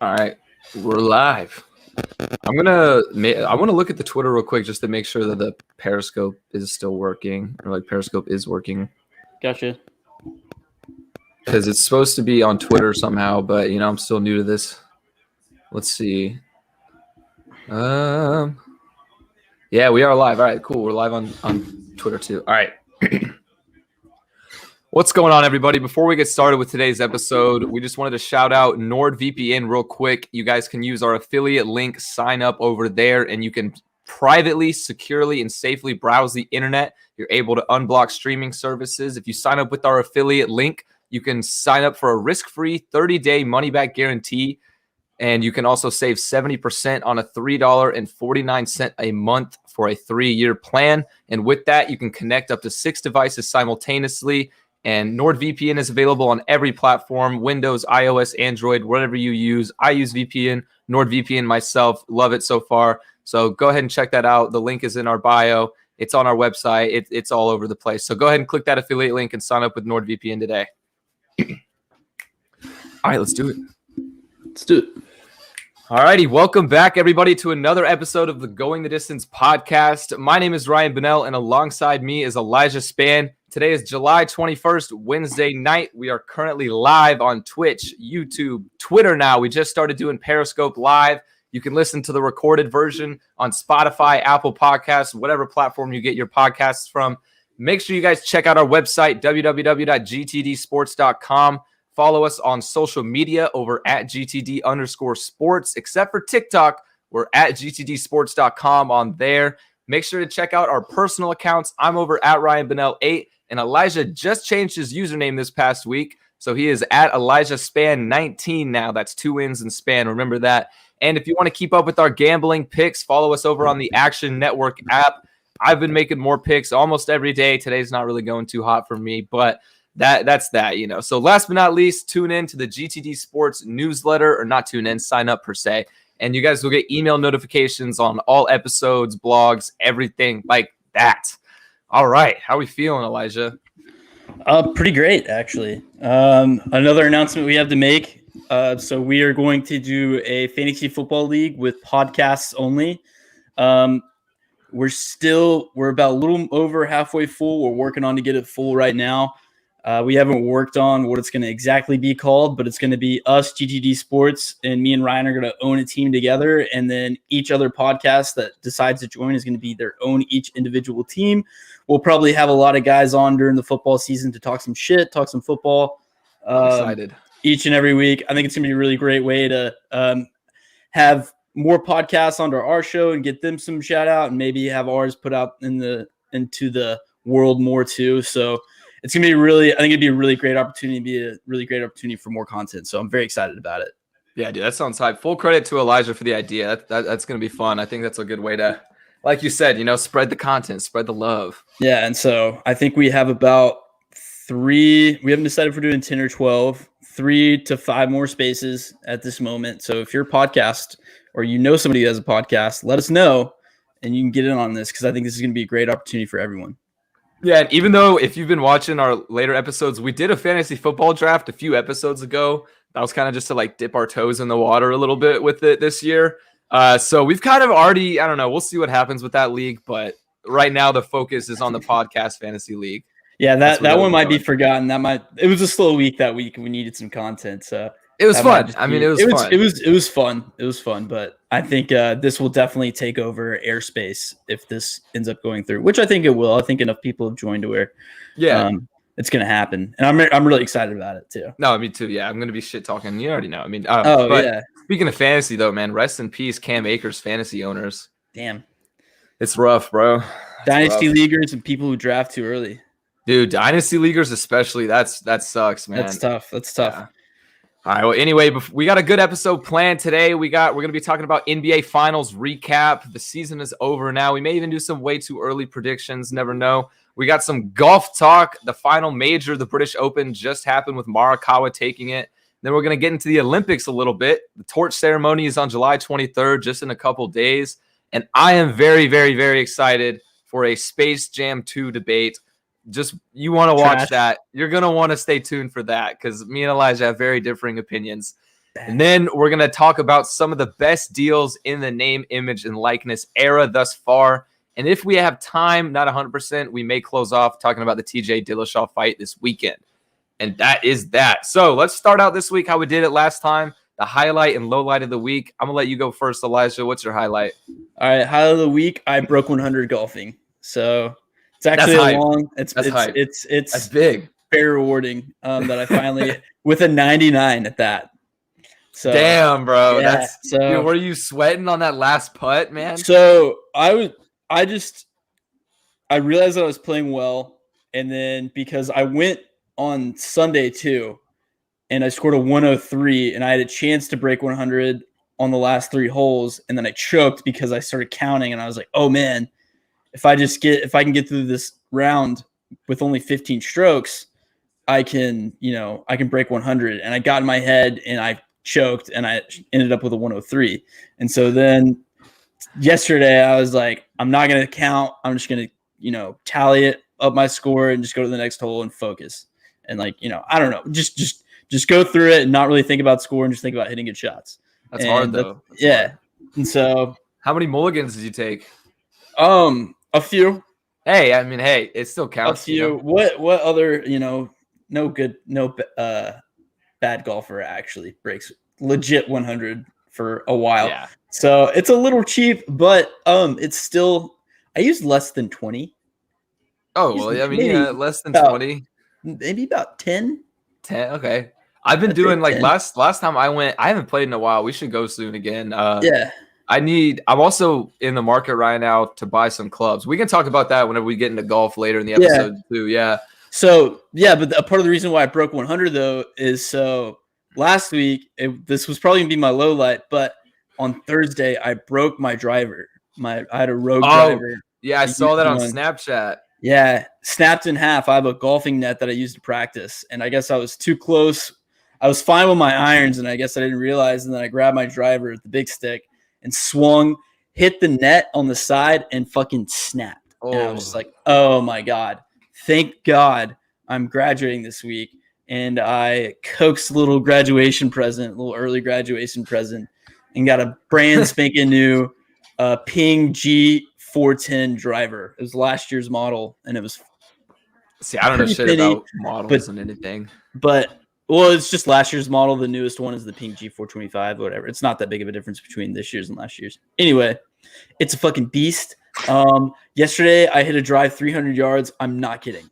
All right, we're live. I want to look at the Twitter real quick just to make sure that the Periscope is still working, or like Periscope is working. Gotcha. Because it's supposed to be on Twitter somehow, but I'm still new to this. Let's see. Yeah, we are live. All right, cool. We're live on Twitter too. All right. What's going on, everybody? Before we get started with today's episode, we just wanted to shout out Nordvpn real quick. You guys can use our affiliate link, sign up over there, and you can privately, securely, and safely browse the internet. You're able to unblock streaming services. If you sign up with our affiliate link, you can sign up for a risk-free 30-day money-back guarantee, and you can also save 70% on a $3.49 a month for a 3-year plan. And with that, you can connect up to 6 devices simultaneously. And NordVPN is available on every platform, Windows, iOS, Android, whatever you use. I use VPN, NordVPN myself. Love it so far. So go ahead and check that out. The link is in our bio. It's on our website. It's all over the place. So go ahead and click that affiliate link and sign up with NordVPN today. All right, let's do it. Let's do it. All righty, welcome back, everybody, to another episode of the Going the Distance podcast. My name is Ryan Bunnell, and alongside me is Elijah Spann. Today is July 21st, Wednesday night. We are currently live on Twitch, YouTube, Twitter now. We just started doing Periscope Live. You can listen to the recorded version on Spotify, Apple Podcasts, whatever platform you get your podcasts from. Make sure you guys check out our website, www.gtdsports.com. Follow us on social media over at GTD_sports, except for TikTok. We're at GTDsports.com on there. Make sure to check out our personal accounts. I'm over at Ryan Bunnell 8, and Elijah just changed his username this past week. So he is at Elijah Spann 19 now. That's 2 N's in Spann. Remember that. And if you want to keep up with our gambling picks, follow us over on the Action Network app. I've been making more picks almost every day. Today's not really going too hot for me, but that's that. So last but not least, tune in to the GTD Sports newsletter, or not tune in, sign up per se. And you guys will get email notifications on all episodes, blogs, everything like that. All right. How are we feeling, Elijah? Pretty great, actually. Another announcement we have to make. So we are going to do a fantasy football league with podcasts only. We're about a little over halfway full. We're working on to get it full right now. We haven't worked on what it's going to exactly be called, but it's going to be us, GTD Sports, and me and Ryan are going to own a team together. And then each other podcast that decides to join is going to be their own each individual team. We'll probably have a lot of guys on during the football season to talk some shit, talk some football. I'm excited. Each and every week. I think it's going to be a really great way to have more podcasts onto our show and get them some shout out, and maybe have ours put out into the world more too. So it's going to be I think it'd be a really great opportunity for more content. So I'm very excited about it. Yeah, dude, that sounds hype. Full credit to Elijah for the idea. That's going to be fun. I think that's a good way to, like you said, spread the content, spread the love. Yeah. And so I think we have about 3, we haven't decided if we're doing 10 or 12, 3 to 5 more spaces at this moment. So if you're a podcast or somebody who has a podcast, let us know and you can get in on this, because I think this is going to be a great opportunity for everyone. Yeah, and even though if you've been watching our later episodes, we did a fantasy football draft a few episodes ago. That was kind of just to like dip our toes in the water a little bit with it this year. So we've kind of already, I don't know, we'll see what happens with that league. But right now the focus is on the podcast fantasy league. Yeah, that one might be forgotten. It was a slow week that week. We needed some content. So it was fun. I mean, it was fun. It was fun. It was fun. But I think this will definitely take over airspace if this ends up going through, which I think it will. I think enough people have joined to where it's going to happen. And I'm really excited about it too. No, me too. Yeah, I'm going to be shit talking. You already know. I mean, yeah. Speaking of fantasy though, man, rest in peace, Cam Akers fantasy owners. Damn. It's rough, bro. Dynasty leaguers and people who draft too early. Dude, dynasty leaguers especially, that sucks, man. That's tough. Yeah. All right. Well, anyway, we got a good episode planned today. We're going to be talking about NBA Finals recap. The season is over now. We may even do some way too early predictions. Never know. We got some golf talk. The final major, the British Open, just happened with Morikawa taking it. Then we're going to get into the Olympics a little bit. The torch ceremony is on July 23rd, just in a couple days. And I am very, very, very excited for a Space Jam 2 debate. Just you want to watch that. You're going to want to stay tuned for that, because me and Elijah have very differing opinions. And then we're going to talk about some of the best deals in the name, image, and likeness era thus far. And if we have time, not 100%, we may close off talking about the TJ Dillashaw fight this weekend. And that is that. So let's start out this week how we did it last time. The highlight and low light of the week. I'm going to let you go first, Elijah. What's your highlight? All right, highlight of the week, I broke 100 golfing. So it's actually it's big. Very rewarding that I finally with a 99 at that. So damn, bro. Yeah, dude, were you sweating on that last putt, man? So I realized that I was playing well, and then because I went on Sunday too, and I scored a 103, and I had a chance to break 100 on the last 3 holes, and then I choked because I started counting, and I was like, oh man, if I can get through this round with only 15 strokes, I can break 100. And I got in my head and I choked and I ended up with a 103. And so then yesterday I was like, I'm not going to count. I'm just going to, tally it up my score and just go to the next hole and focus. And I don't know, just go through it and not really think about score and just think about hitting good shots. That's hard though. Hard. And so how many mulligans did you take? A few. Hey, it still counts. A few. What other, bad golfer actually breaks legit 100 for a while. Yeah. So it's a little cheap, but it's still, I used less than 20. Oh, well, less than 20. Maybe about 10. 10, okay. I've been doing like 10. last time I went, I haven't played in a while. We should go soon again. Yeah. I'm also in the market right now to buy some clubs. We can talk about that whenever we get into golf later in the episode too. Yeah. So but a part of the reason why I broke 100 though is so last week this was probably gonna be my low light, but on Thursday I broke my driver. I had a Rogue driver. Yeah, I saw that on Snapchat. Yeah, snapped in half. I have a golfing net that I use to practice, and I guess I was too close. I was fine with my irons, and I guess I didn't realize. And then I grabbed my driver, the big stick, and swung, hit the net on the side, and fucking snapped. Oh. And I was just like, oh my God. Thank God I'm graduating this week. And I coaxed a little graduation present, a little early graduation present, and got a brand spanking new Ping G410 driver. It was last year's model, and it was I don't know shit about models and anything. But well, it's just last year's model. The newest one is the Ping G425, whatever. It's not that big of a difference between this year's and last year's. Anyway, it's a fucking beast. Yesterday I hit a drive 300 yards. I'm not kidding.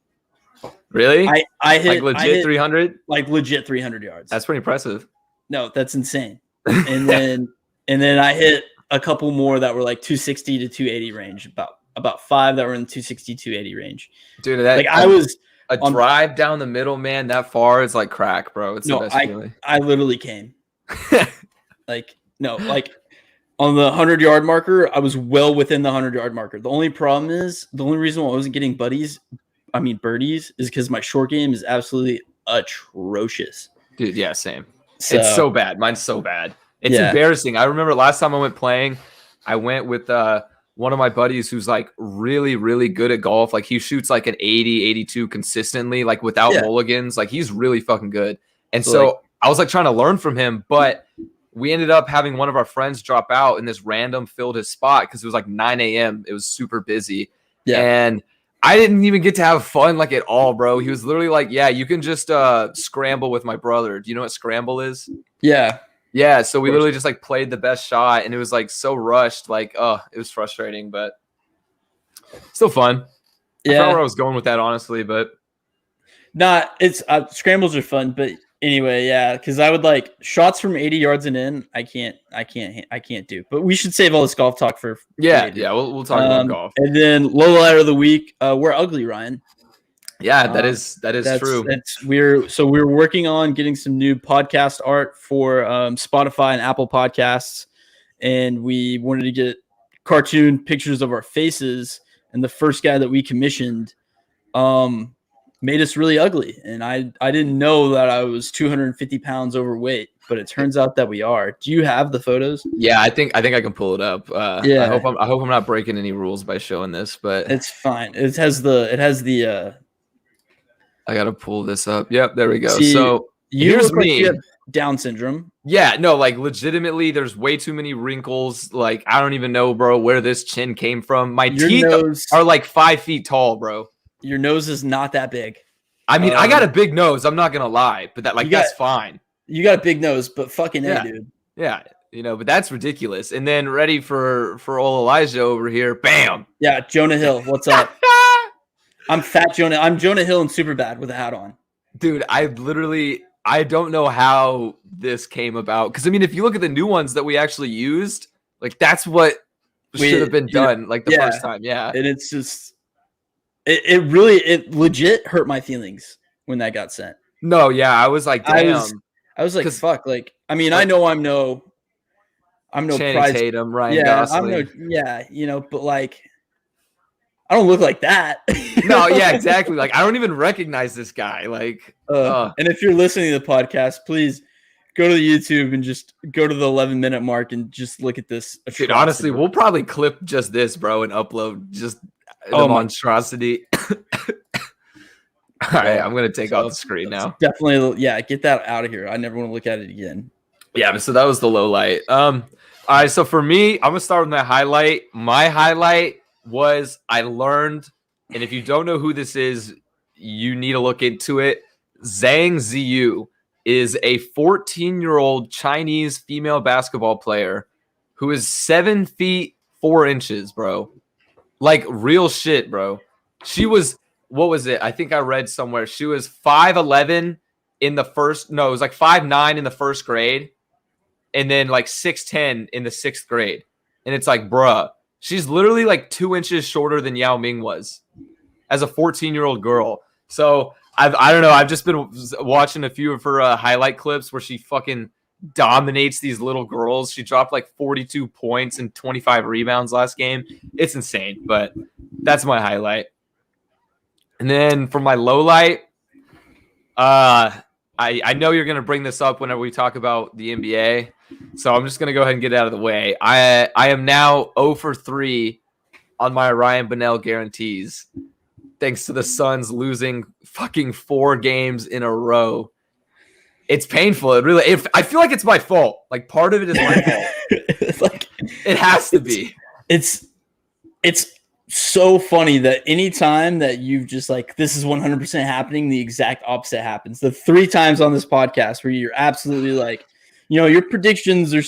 Really? I hit like legit 300? Like legit 300 yards. That's pretty impressive. No, that's insane. And then I hit a couple more that were like 260 to 280 range. About 5 that were in the 260 280 range. Dude, that like I was a drive down the middle, man, that far is like crack, bro. It's the best feeling. I literally came. like on the 100-yard marker, I was well within the 100-yard marker. The only reason why I wasn't getting birdies is because my short game is absolutely atrocious. Dude, yeah, same. It's so bad. Mine's so bad. It's embarrassing. I remember last time I went playing, I went with one of my buddies who's like really, really good at golf. Like he shoots like an 80, 82 consistently, like without mulligans. Like he's really fucking good. And so I was like trying to learn from him, but we ended up having one of our friends drop out and this random filled his spot because it was like 9 a.m. It was super busy. Yeah. And I didn't even get to have fun like at all, bro. He was literally like, yeah, you can just scramble with my brother. Do you know what scramble is? Yeah. Yeah. So we literally just like played the best shot and it was like so rushed. Like, it was frustrating, but still fun. Yeah. I forgot where I was going with that, honestly, but. It's scrambles are fun, but anyway, yeah, because I would like shots from 80 yards and in. I can't do. But we should save all this golf talk for later. Yeah. We'll talk about golf. And then low light of the week. We're ugly, Ryan. Yeah, that is true. We're working on getting some new podcast art for Spotify and Apple Podcasts, and we wanted to get cartoon pictures of our faces. And the first guy that we commissioned, made us really ugly, and I didn't know that I was 250 pounds overweight, but it turns out that we are. Do you have the photos? Yeah, I think I can pull it up. Yeah, I hope I'm not breaking any rules by showing this, but it's fine. It has the. I gotta pull this up. Yep, there we go. So here's me. Down syndrome. Yeah, no, like legitimately, there's way too many wrinkles. Like, I don't even know, bro, where this chin came from. My teeth are like 5 feet tall, bro. Your nose is not that big. I mean, I got a big nose. I'm not gonna lie, but that's fine. You got a big nose, but fucking yeah, dude. Yeah, but that's ridiculous. And then ready for old Elijah over here. Bam. Yeah, Jonah Hill. What's up? I'm fat Jonah. I'm Jonah Hill and Superbad with a hat on. Dude, I don't know how this came about. Because, I mean, if you look at the new ones that we actually used, like, that's what should have been done, like, the first time. Yeah. And it's just, it legit hurt my feelings when that got sent. No, yeah. I was like, damn. I was like, fuck. Like, I mean, I know I'm no Channing prize. Tatum, Ryan Gosling. But, like, I don't look like that. No, yeah, exactly. Like, I don't even recognize this guy. Like, and if you're listening to the podcast, please go to the YouTube and just go to the 11-minute mark and just look at this. Dude, honestly, we'll probably clip just this, bro, and upload just the monstrosity. All right, I'm gonna take off the screen now. Definitely, yeah, get that out of here. I never want to look at it again. Yeah, so that was the low light. All right, so for me, I'm gonna start with my highlight. My highlight was I learned, and if you don't know who this is, you need to look into it. Zhang Zhiyu is a 14-year-old Chinese female basketball player who is 7 feet 4 inches, bro. Like, real shit, bro. She was, what was it? I think I read somewhere. She was 5'11" in the first, no, it was like 5'9" in the first grade, and then like 6'10" in the 6th grade. And it's like, bruh, she's literally like 2 inches shorter than Yao Ming was as a 14-year-old girl. So I don't know. I've just been watching a few of her highlight clips where she fucking dominates these little girls. She dropped like 42 points and 25 rebounds last game. It's insane, but that's my highlight. And then for my low light, I know you're going to bring this up whenever we talk about the NBA, so I'm just going to go ahead and get it out of the way. I am now 0 for 3 on my Ryan Bunnell guarantees, thanks to the Suns losing fucking 4 games in a row. It's painful. I feel like it's my fault. Like, part of it is my fault. It's like, it has to be. It's so funny that anytime that you've just like, this is 100% happening, the exact opposite happens. The 3 times on this podcast where you're absolutely like, your predictions are,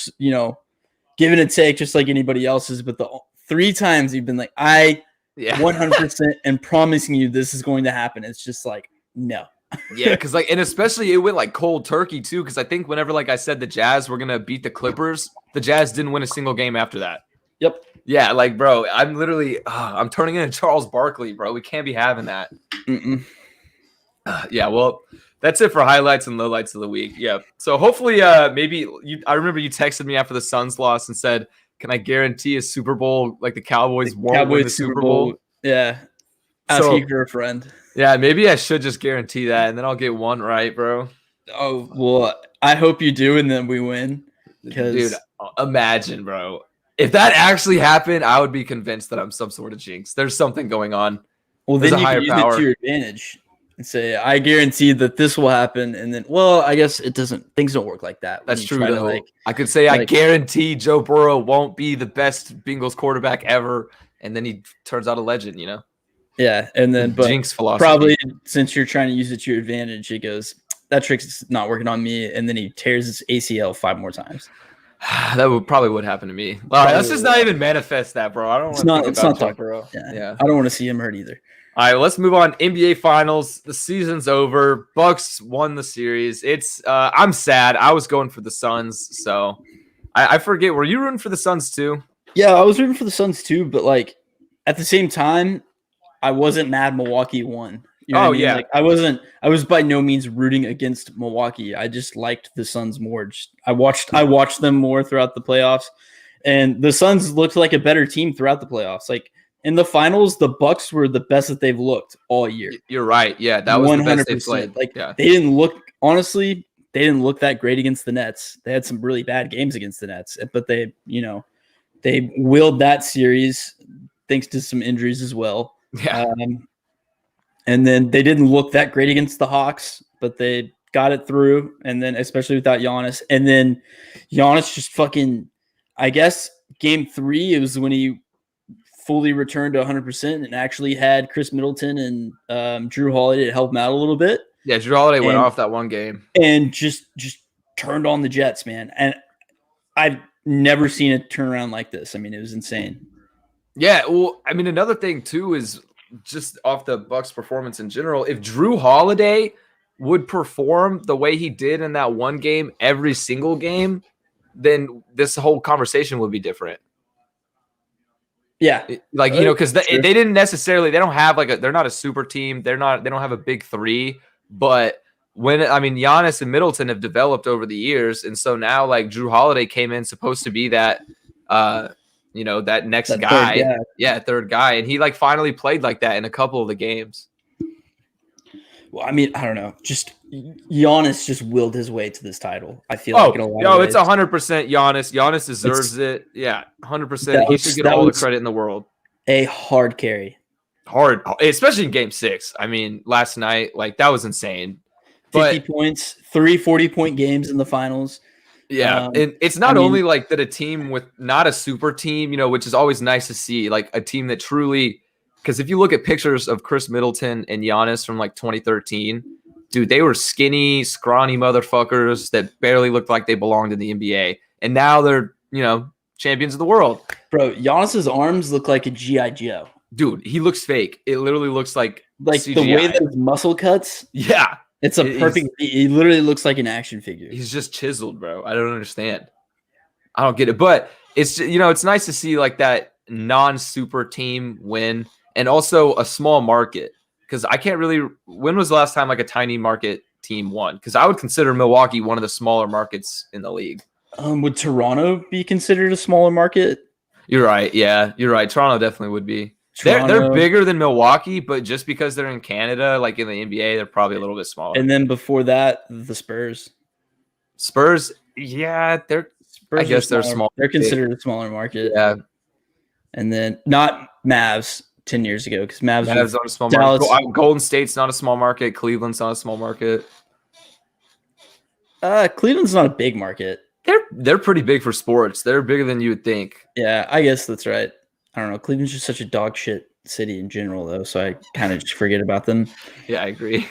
give and take just like anybody else's, but the 3 times you've been like, 100% and promising you this is going to happen. It's just like, no. Yeah, because and especially it went like cold turkey too, because I think whenever, like I said, the Jazz were going to beat the Clippers, the Jazz didn't win a single game after that. Yep. Yeah, like, bro, I'm literally, I'm turning into Charles Barkley, bro. We can't be having that. Yeah, well, that's it for highlights and lowlights of the week. Yeah. So hopefully, maybe I remember you texted me after the Suns lost and said, can I guarantee a Super Bowl like the Cowboys won't win the Super Bowl? Yeah. Asking for a friend. Yeah, maybe I should just guarantee that, and then I'll get one right, bro. Oh, well, I hope you do, and then we win. Dude, imagine, bro. If that actually happened, I would be convinced that I'm some sort of jinx. There's something going on. Well, then you can use it to your advantage and say, I guarantee that this will happen, and then, well, I guess it doesn't. Things don't work like that. That's true, though. I could say, I guarantee Joe Burrow won't be the best Bengals quarterback ever, and then he turns out a legend, Yeah, and then but jinx philosophy. Probably since you're trying to use it to your advantage, he goes, that trick's not working on me, and then he tears his ACL 5 more times. That probably would happen to me. All right, let's just not even manifest that, bro. I don't want to think about Burrow. Yeah, I don't want to see him hurt either. All right, let's move on. NBA Finals. The season's over. Bucks won the series. It's I'm sad. I was going for the Suns, so I forget. Were you rooting for the Suns too? Yeah, I was rooting for the Suns too, but like at the same time, I wasn't mad Milwaukee won. You know what I mean? Yeah. Like I was by no means rooting against Milwaukee. I just liked the Suns more. I watched them more throughout the playoffs, and the Suns looked like a better team throughout the playoffs. Like in the finals, the Bucks were the best that they've looked all year. You're right. Yeah, that was 100%. The best they played. Like they didn't look that great against the Nets. They had some really bad games against the Nets, but they willed that series thanks to some injuries as well. Yeah. And then they didn't look that great against the Hawks, but they got it through, and then especially without Giannis, and then Giannis just fucking. I guess game 3 it was when he fully returned to 100% and actually had Chris Middleton and Jrue Holiday to help him out a little bit. Yeah, Jrue Holiday went off that one game and just turned on the Jets, man. And I've never seen a turnaround like this. I mean, it was insane. Yeah, well, I mean, another thing too is just off the Bucks' performance in general. If Jrue Holiday would perform the way he did in that one game every single game, then this whole conversation would be different. Yeah, like, you know, because they didn't necessarily, they don't have like they're not a super team. They don't have a big 3, but Giannis and Middleton have developed over the years, and so now like Jrue Holiday came in supposed to be that, that next guy, third guy, and he like finally played like that in a couple of the games. Well, I mean, I don't know, just Giannis just willed his way to this title. I feel like it's 100% Giannis. Giannis deserves it. Yeah, 100%. He should get all the credit in the world. A hard carry. Hard, especially in game 6. I mean, last night, like that was insane. 50 points, 3 40-point games in the finals. Yeah, and it's not only like that a team with not a super team, which is always nice to see, like a team that truly, because if you look at pictures of Chris Middleton and Giannis from like 2013, dude, they were skinny, scrawny motherfuckers that barely looked like they belonged in the NBA. And now they're, champions of the world. Bro, Giannis's arms look like a G.I. Joe. Dude, he looks fake. It literally looks like CGI. The way that his muscle cuts. Yeah. It's a perfect. He literally looks like an action figure. He's just chiseled, bro. I don't understand. I don't get it. But it's, it's nice to see like that non-super team win, and also a small market. Because I can't really. When was the last time like a tiny market team won? Because I would consider Milwaukee one of the smaller markets in the league. Would Toronto be considered a smaller market? You're right. Yeah, you're right. Toronto definitely would be. They're bigger than Milwaukee, but just because they're in Canada, like in the NBA, they're probably a little bit smaller. And then before that, the Spurs. Yeah, I guess they're small. They're considered a smaller market. Yeah. And then not Mavs 10 years ago, because Mavs not a small market. Golden State's not a small market. Cleveland's not a small market. Cleveland's not a big market. They're pretty big for sports. They're bigger than you would think. Yeah, I guess that's right. I don't know. Cleveland's just such a dog shit city in general, though, so I kind of just forget about them. Yeah, I agree.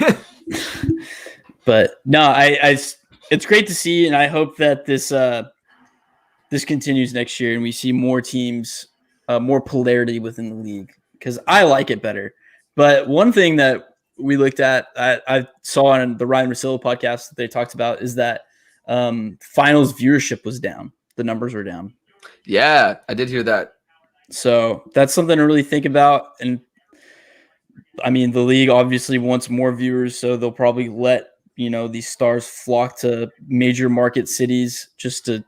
But no, it's great to see, and I hope that this continues next year, and we see more teams, more polarity within the league, because I like it better. But one thing that we looked at, I saw on the Ryan Russillo podcast that they talked about, is that finals viewership was down. The numbers were down. Yeah, I did hear that. So that's something to really think about. And I mean, the league obviously wants more viewers, so they'll probably let, these stars flock to major market cities just to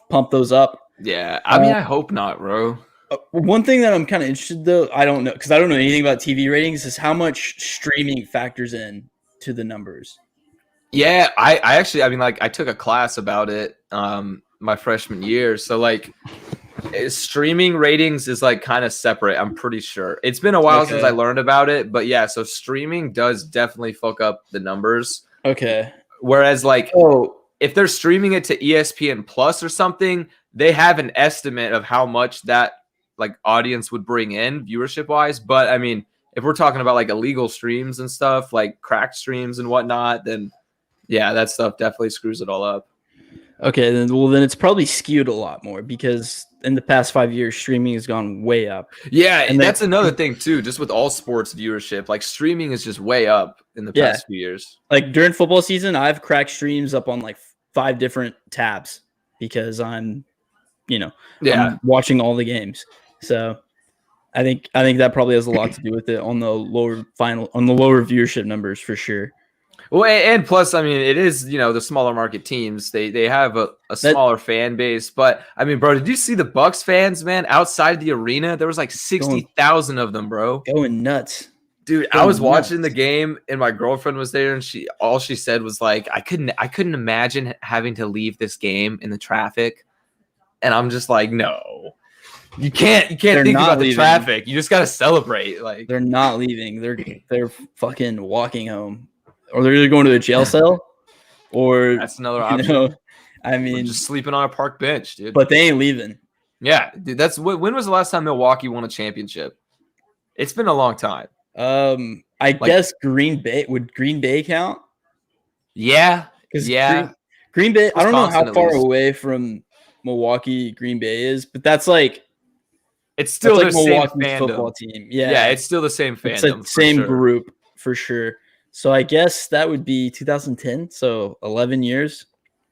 pump those up. Yeah. I mean, I hope not, bro. One thing that I'm kind of interested, though, I don't know, because I don't know anything about TV ratings, is how much streaming factors in to the numbers. Yeah, I actually, I took a class about it my freshman year. So like, streaming ratings is like kind of separate. I'm pretty sure it's been a while since I learned about it, but yeah, so streaming does definitely fuck up the numbers. Okay. Whereas like, if they're streaming it to ESPN Plus or something, they have an estimate of how much that like audience would bring in viewership wise. But I mean, if we're talking about like illegal streams and stuff, like cracked streams and whatnot, then yeah, that stuff definitely screws it all up. Okay, then it's probably skewed a lot more, because in the past 5 years, streaming has gone way up. Yeah, and that's another thing too. Just with all sports viewership, like streaming is just way up in the past few years. Like during football season, I've cracked streams up on like 5 different tabs because I'm watching all the games. So I think that probably has a lot to do with it on the lower viewership numbers for sure. Well, and plus, I mean, it is, the smaller market teams. They have a smaller fan base. But, I mean, bro, did you see the Bucks fans, man, outside the arena? There was like 60,000 of them, bro. Going nuts. Dude, I was watching the game, and my girlfriend was there, and all she said was like, I couldn't imagine having to leave this game in the traffic. And I'm just like, no. You can't think about the traffic. You just got to celebrate. Like, they're not leaving. They're fucking walking home. Or they're either going to a jail cell. or That's another you option. know, I Or mean, just sleeping on a park bench, dude. but they ain't leaving. Yeah, dude. When was the last time Milwaukee won a championship? It's been a long time. I guess Green Bay, would Green Bay count? Yeah, Because yeah. Green Bay, I don't know Wisconsin, how at far least. away from Milwaukee Green Bay is, but that's like It's still that's like the same Milwaukee's football fandom. team. Yeah, Yeah, it's still the same it's like fandom for same sure. group for sure. So I guess that would be 2010. So 11 years.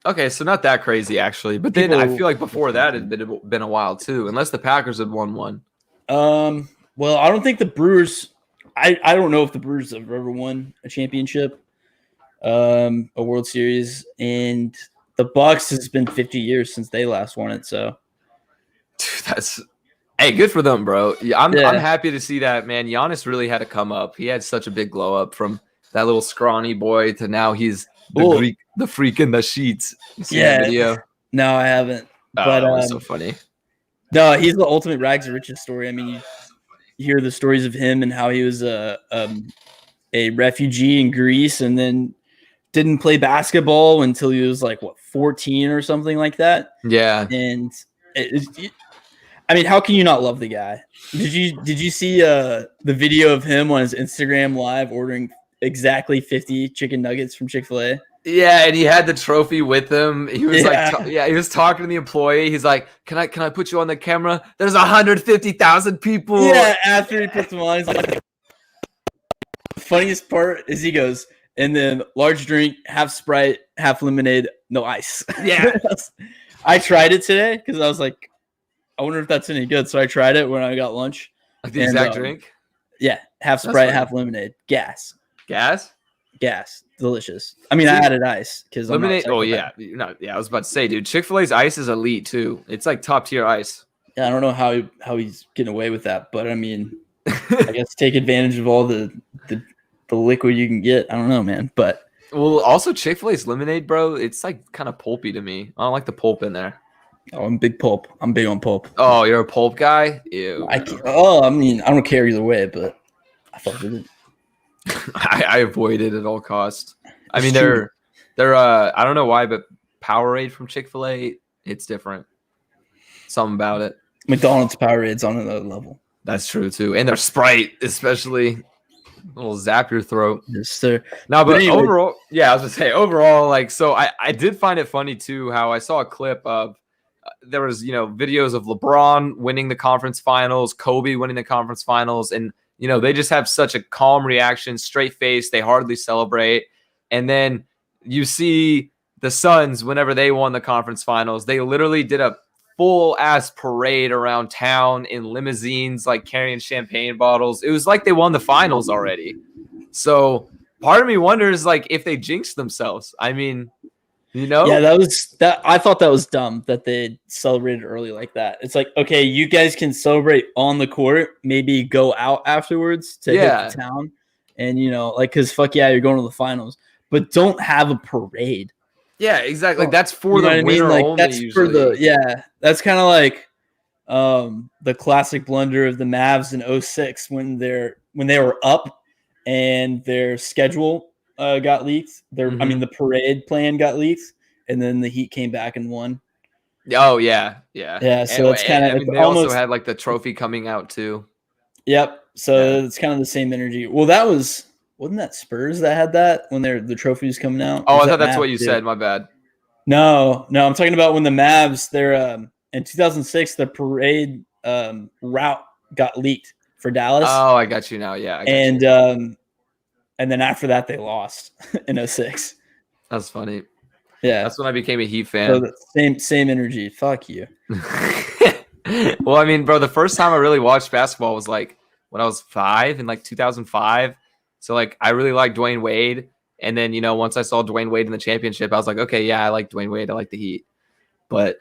Okay, so not that crazy actually. But then I feel like before that it had been a while too, unless the Packers had won one. Well, I don't think the Brewers. I don't know if the Brewers have ever won a championship, a World Series, and the Bucks has been 50 years since they last won it. So, Dude, hey, good for them, bro. Yeah, I'm Yeah. happy to see that, man. Giannis really had to come up. He had such a big glow up from that little scrawny boy to now he's the Well, Greek, the freak in the sheets. You see that video? No, I haven't. Oh, But that was so funny. no, he's the ultimate rags to riches story. I mean, you hear the stories of him and how he was a refugee in Greece and then didn't play basketball until he was like 14 or something like that. Yeah. And I mean, how can you not love the guy? Did you see the video of him on his Instagram live ordering exactly 50 chicken nuggets from Chick-fil-A? Yeah, and he had the trophy with him. He was Yeah. he was talking to the employee. He's like, "Can I put you on the camera? There's 150,000 people." Yeah, after he puts them on, he's like, the funniest part is he goes, and then large drink, half Sprite, half lemonade, no ice. Yeah. I tried it today because I was like, I wonder if that's any good. So I tried it when I got lunch. Like the exact drink. Yeah, half That's Sprite, funny. half lemonade. Gas, delicious. I mean, I added ice because Lemonade. Oh yeah, I was about to say, dude, Chick-fil-A's ice is elite too. It's like top tier ice. Yeah, I don't know how he's getting away with that, but I mean, I guess take advantage of all the liquid you can get. I don't know, man, but well, also Chick-fil-A's lemonade, bro. It's like kind of pulpy to me. I don't like the pulp in there. oh, I'm big pulp. I'm big on pulp. Oh, you're a pulp guy? Ew. I mean, I don't care either way, but I fuck with it. I avoid it at all costs. I It's mean, true. they're I don't know why, but Powerade from Chick-fil-A, it's different. Something about it. McDonald's Powerade's on another level. That's true too, and their Sprite, especially, will zap your throat. Yes, sir. No, but anyway, overall, yeah, I was gonna say overall, like, so I did find it funny too how I saw a clip of there was videos of LeBron winning the conference finals, Kobe winning the conference finals, and they just have such a calm reaction, straight face. They hardly celebrate, and then you see the Suns whenever they won the conference finals, they literally did a full ass parade around town in limousines, like carrying champagne bottles. It was like they won the finals already. So part of me wonders like if they jinxed themselves. I mean, yeah, that. I thought that was dumb that they celebrated early like that. It's like, okay, you guys can celebrate on the court, maybe go out afterwards to hit the town, and because fuck yeah, you're going to the finals, but don't have a parade. Yeah, exactly. Like that's for the winner only. That's usually. That's kind of like the classic blunder of the Mavs in 06 when they were up and their schedule got leaked. I mean, the parade plan got leaked, and then the Heat came back and won. Oh yeah. So it's kind of. They also had like the trophy coming out too. Yep. So it's kind of the same energy. Well, wasn't that Spurs that had that when the trophy was coming out? Oh, I thought that's what you said. My bad. No, I'm talking about when the Mavs, in 2006, the parade route got leaked for Dallas. Oh, I got you now. Yeah. And then after that, they lost in 06. That's funny. Yeah. That's when I became a Heat fan. So same energy. Fuck you. Well, I mean, bro, the first time I really watched basketball was like when I was 5 in like 2005. So like I really liked Dwayne Wade. And then, once I saw Dwayne Wade in the championship, I was like, okay, yeah, I like Dwayne Wade. I like the Heat. But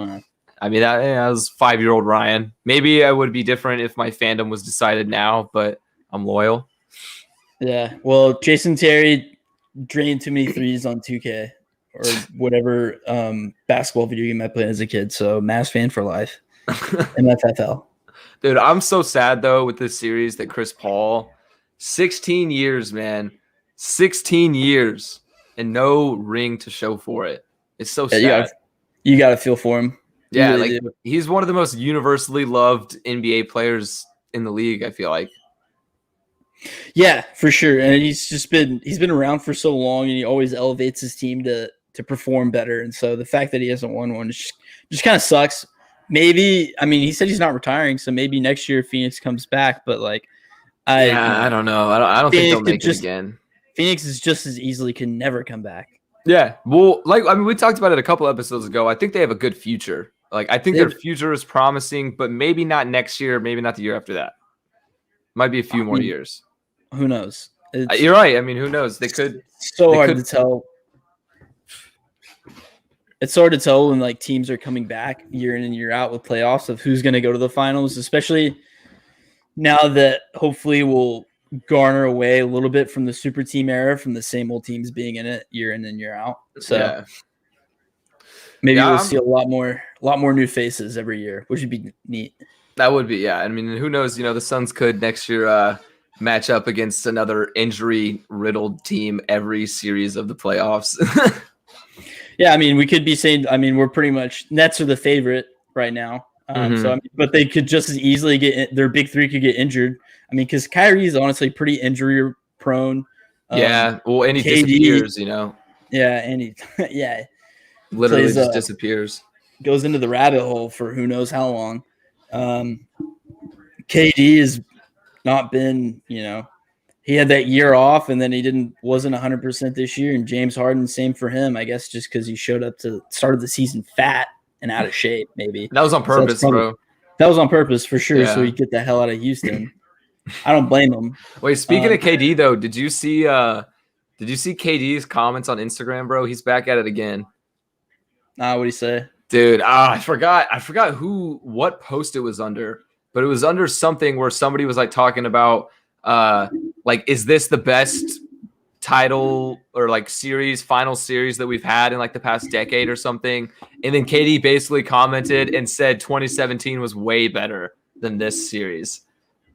I mean, I was 5-year-old Ryan. Maybe I would be different if my fandom was decided now, but I'm loyal. Yeah. Well, Jason Terry drained too many threes on 2K or whatever basketball video game I played as a kid. So Mavs fan for life. MFFL. Dude, I'm so sad though with this series that Chris Paul, 16 years, man. 16 years. and no ring to show for it. It's so sad. You gotta feel for him. Yeah, really like he's one of the most universally loved NBA players in the league, I feel like. Yeah, for sure. And he's been around for so long, and he always elevates his team to perform better. And so the fact that he hasn't won one just kind of sucks. Maybe, I mean, he said he's not retiring, so maybe next year Phoenix comes back. But like, I don't know. I don't think they'll make it again. Phoenix is just as easily can never come back. Yeah, well, like I mean, we talked about it a couple episodes ago. I think they have a good future. Like, I think their future is promising, but maybe not next year, maybe not the year after that. Might be a few more years. Who knows? You're right. I mean, who knows? They could. So hard to tell. It's hard to tell when like teams are coming back year in and year out with playoffs of who's going to go to the finals, especially now that hopefully we'll garner away a little bit from the super team era, from the same old teams being in it year in and year out. So maybe we'll see a lot more new faces every year, which would be neat. That would be, yeah. I mean, who knows? You know, the Suns could next year match up against another injury-riddled team every series of the playoffs. Yeah, I mean, we could be saying, I mean, we're pretty much Nets are the favorite right now. So, I mean, but they could just as easily their big three could get injured. I mean, because Kyrie is honestly pretty injury prone. Yeah, well, and he disappears, you know. Yeah, and he, literally just disappears. Goes into the rabbit hole for who knows how long. KD has not been, you know, he had that year off, and then he wasn't 100% this year. And James Harden, same for him, I guess, just because he showed up to started the season fat and out of shape. Maybe that was on purpose, bro. That was on purpose for sure. Yeah. So he'd get the hell out of Houston. I don't blame him. Wait, speaking of KD though, did you see KD's comments on Instagram, bro? He's back at it again. What'd he say? Dude, I forgot what post it was under, but it was under something where somebody was like talking about like, is this the best title or like final series that we've had in like the past decade or something? And then KD basically commented and said 2017 was way better than this series.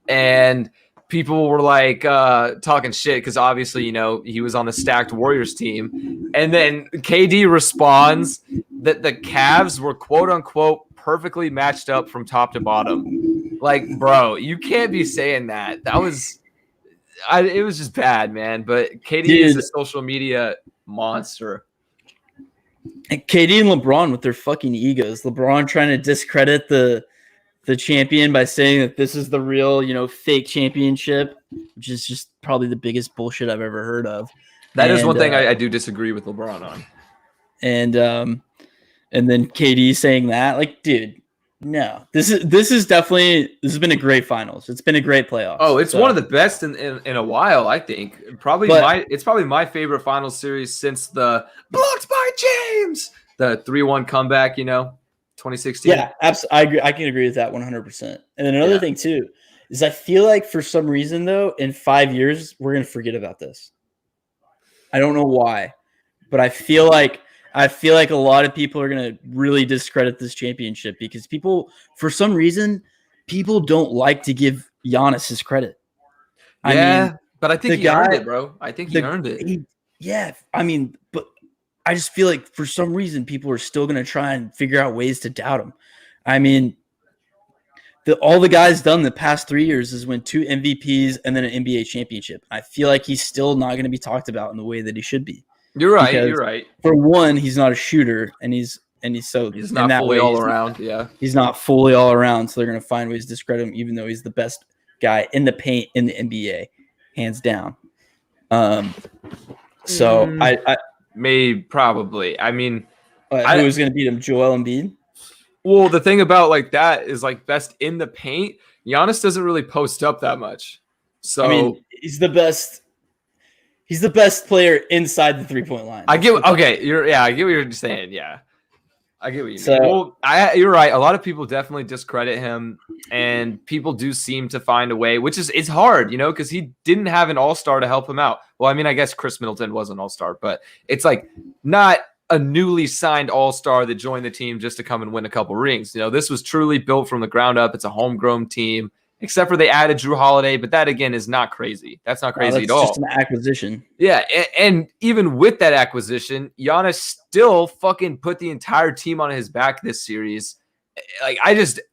And people were like talking shit because obviously, you know, he was on the stacked Warriors team. And then KD responds that the Cavs were quote unquote perfectly matched up from top to bottom. Like, bro, you can't be saying that. It was just bad, man. But KD is a social media monster. And KD and LeBron with their fucking egos. LeBron trying to discredit the champion by saying that this is the real, you know, fake championship, which is just probably the biggest bullshit I've ever heard of. That is one thing I do disagree with LeBron on. And then KD saying that, like, dude, no, this has been a great finals. It's been a great playoff. Oh, it's one of the best in a while, I think. It's probably my favorite finals series since the blocked by James, the 3-1 comeback, you know. 2016. Yeah, absolutely. I agree. I can agree with that 100%. And then another thing too is I feel like for some reason though, in 5 years we're gonna forget about this. I don't know why, but I feel like a lot of people are gonna really discredit this championship because for some reason, people don't like to give Giannis his credit. I mean, but I think he earned it, bro. I think he earned it. I mean, but I just feel like for some reason people are still going to try and figure out ways to doubt him. I mean, all the guys done the past 3 years is win 2 MVPs and then an NBA championship. I feel like he's still not going to be talked about in the way that he should be. You're right. You're right. For one, he's not a shooter, and he's not fully all around. Yeah, he's not fully all around. So they're going to find ways to discredit him, even though he's the best guy in the paint in the NBA, hands down. So I probably. I mean, who was going to beat him? Joel Embiid? Well, the thing about like that is like best in the paint. Giannis doesn't really post up that much. So I mean, he's the best. He's the best player inside the 3-point line. I get what you're saying. Yeah, I get what you mean. Well, you're right. A lot of people definitely discredit him, and people do seem to find a way, which is it's hard, you know, because he didn't have an all-star to help him out. Well, I mean, I guess Chris Middleton was an all-star, but it's like not a newly signed all-star that joined the team just to come and win a couple rings. You know, this was truly built from the ground up. It's a homegrown team, except for they added Drew Holiday, but that again is not crazy. That's not crazy at all. That's just an acquisition. Yeah, and even with that acquisition, Giannis still fucking put the entire team on his back this series. Like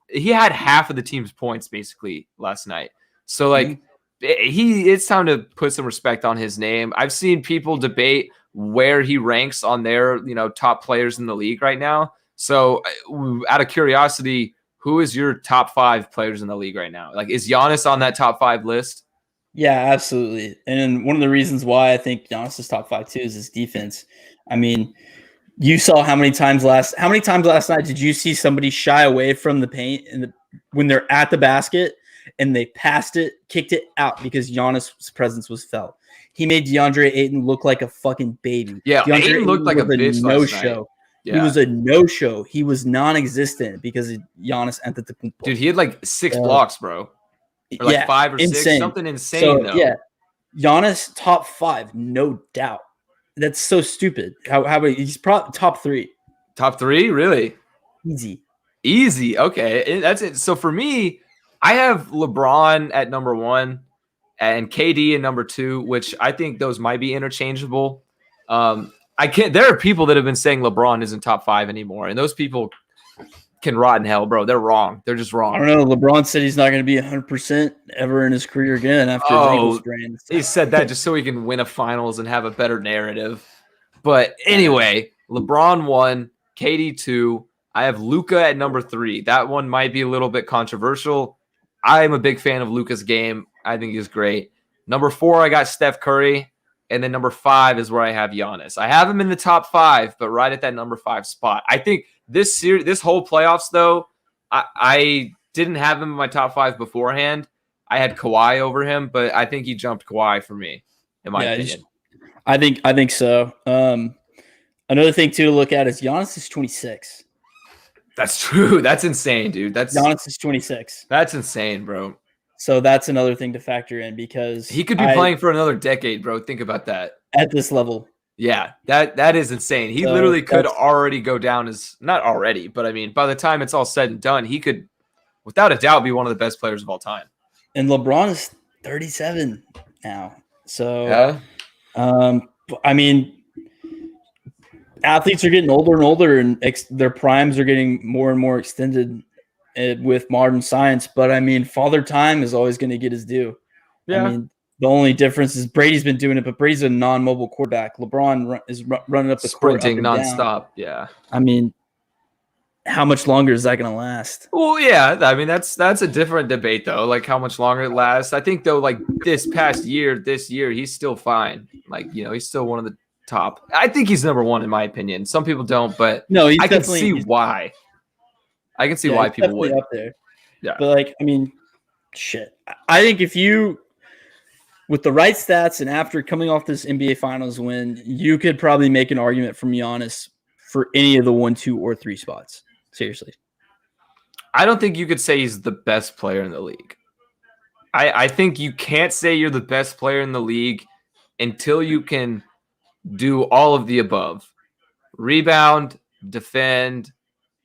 he had half of the team's points basically last night. So like it's time to put some respect on his name. I've seen people debate where he ranks on their, top players in the league right now. So out of curiosity, who is your top 5 players in the league right now? Like, is Giannis on that top 5 list? Yeah, absolutely. And one of the reasons why I think Giannis is top 5 too is his defense. I mean, you saw how many times last night did you see somebody shy away from the paint when they're at the basket and they passed it, kicked it out because Giannis' presence was felt. He made DeAndre Ayton look like a fucking baby. Yeah, DeAndre Ayton looked like a bitch no-show. Yeah. He was a no-show. He was non-existent because of Giannis Antetokounmpo. Dude, he had like 6 blocks, bro. Or like 5 or 6, something insane though. Yeah, Giannis top 5, no doubt. That's so stupid. How about he's probably top 3? Top 3, really? Easy. Okay, that's it. So for me, I have LeBron at number 1 and KD at number 2, which I think those might be interchangeable. There are people that have been saying LeBron isn't top 5 anymore, and those people can rot in hell, bro. They're wrong. They're just wrong. I don't know. LeBron said he's not going to be 100% ever in his career again after his ankle sprain. He said that just so he can win a finals and have a better narrative. But anyway, LeBron 1, KD 2. I have Luka at number 3. That one might be a little bit controversial. I'm a big fan of Luka's game. I think he's great. Number 4, I got Steph Curry. And then number 5 is where I have Giannis. I have him in the top 5, but right at that number 5 spot. I think this whole playoffs, though, I didn't have him in my top 5 beforehand. I had Kawhi over him, but I think he jumped Kawhi for me, in my opinion. I think so. Another thing, too, to look at is Giannis is 26. That's true. That's insane, dude. Giannis is 26. That's insane, bro. So that's another thing to factor in because he could be playing for another decade, bro. Think about that. At this level. Yeah, that is insane. He literally could already go down as, not already, but I mean, by the time it's all said and done, he could, without a doubt, be one of the best players of all time. And LeBron is 37 now. So, I mean, athletes are getting older and older, and their primes are getting more and more extended with modern science, but I mean, Father Time is always going to get his due. Yeah. I mean, the only difference is Brady's been doing it, but Brady's a non-mobile quarterback. LeBron is running up the sprinting court nonstop. Down. Yeah. I mean, how much longer is that going to last? Well, yeah. I mean, that's a different debate though. Like how much longer it lasts. I think though, like this year, he's still fine. Like, he's still one of the top. I think he's number 1 in my opinion. Some people don't, but no, I can see why. I can see why people would. Up there. Yeah. But like, I mean, shit. I think if you, with the right stats and after coming off this NBA Finals win, you could probably make an argument from Giannis for any of the 1, 2, or 3 spots. Seriously. I don't think you could say he's the best player in the league. I think you can't say you're the best player in the league until you can do all of the above. Rebound, defend,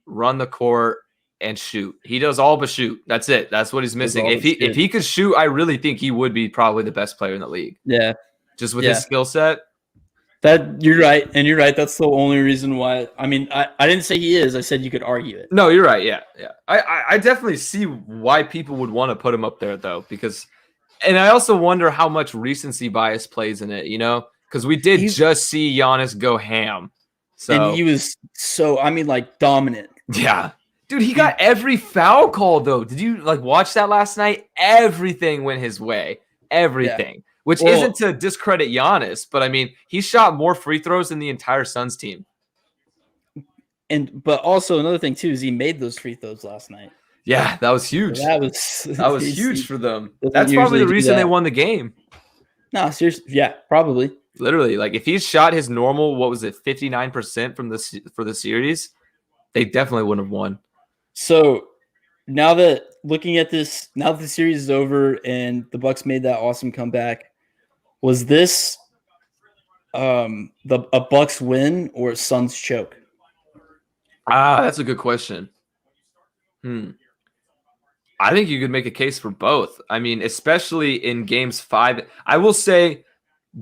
run the court, and shoot. He does all but shoot. That's it. That's what he's missing. If he could shoot, I really think he would be probably the best player in the league. Yeah. Just with his skill set. That you're right. And you're right. That's the only reason why. I mean, I didn't say he is. I said you could argue it. No, you're right. Yeah. Yeah. I definitely see why people would want to put him up there though, and I also wonder how much recency bias plays in it, because we did just see Giannis go ham. And he was dominant. Yeah. Dude, he got every foul call, though. Did you watch that last night? Everything went his way. Everything. Yeah. Which isn't to discredit Giannis, but I mean, he shot more free throws than the entire Suns team. But also another thing, too, is he made those free throws last night. Yeah, that was huge. That was huge for them. That's probably the reason they won the game. No, seriously. Yeah, probably. Literally, if he shot his normal, 59% for the series, they definitely wouldn't have won. So now that looking at this, now that the series is over and the Bucks made that awesome comeback, was this a Bucks win or a Suns choke? That's a good question. I think you could make a case for both. I mean, especially in games 5. I will say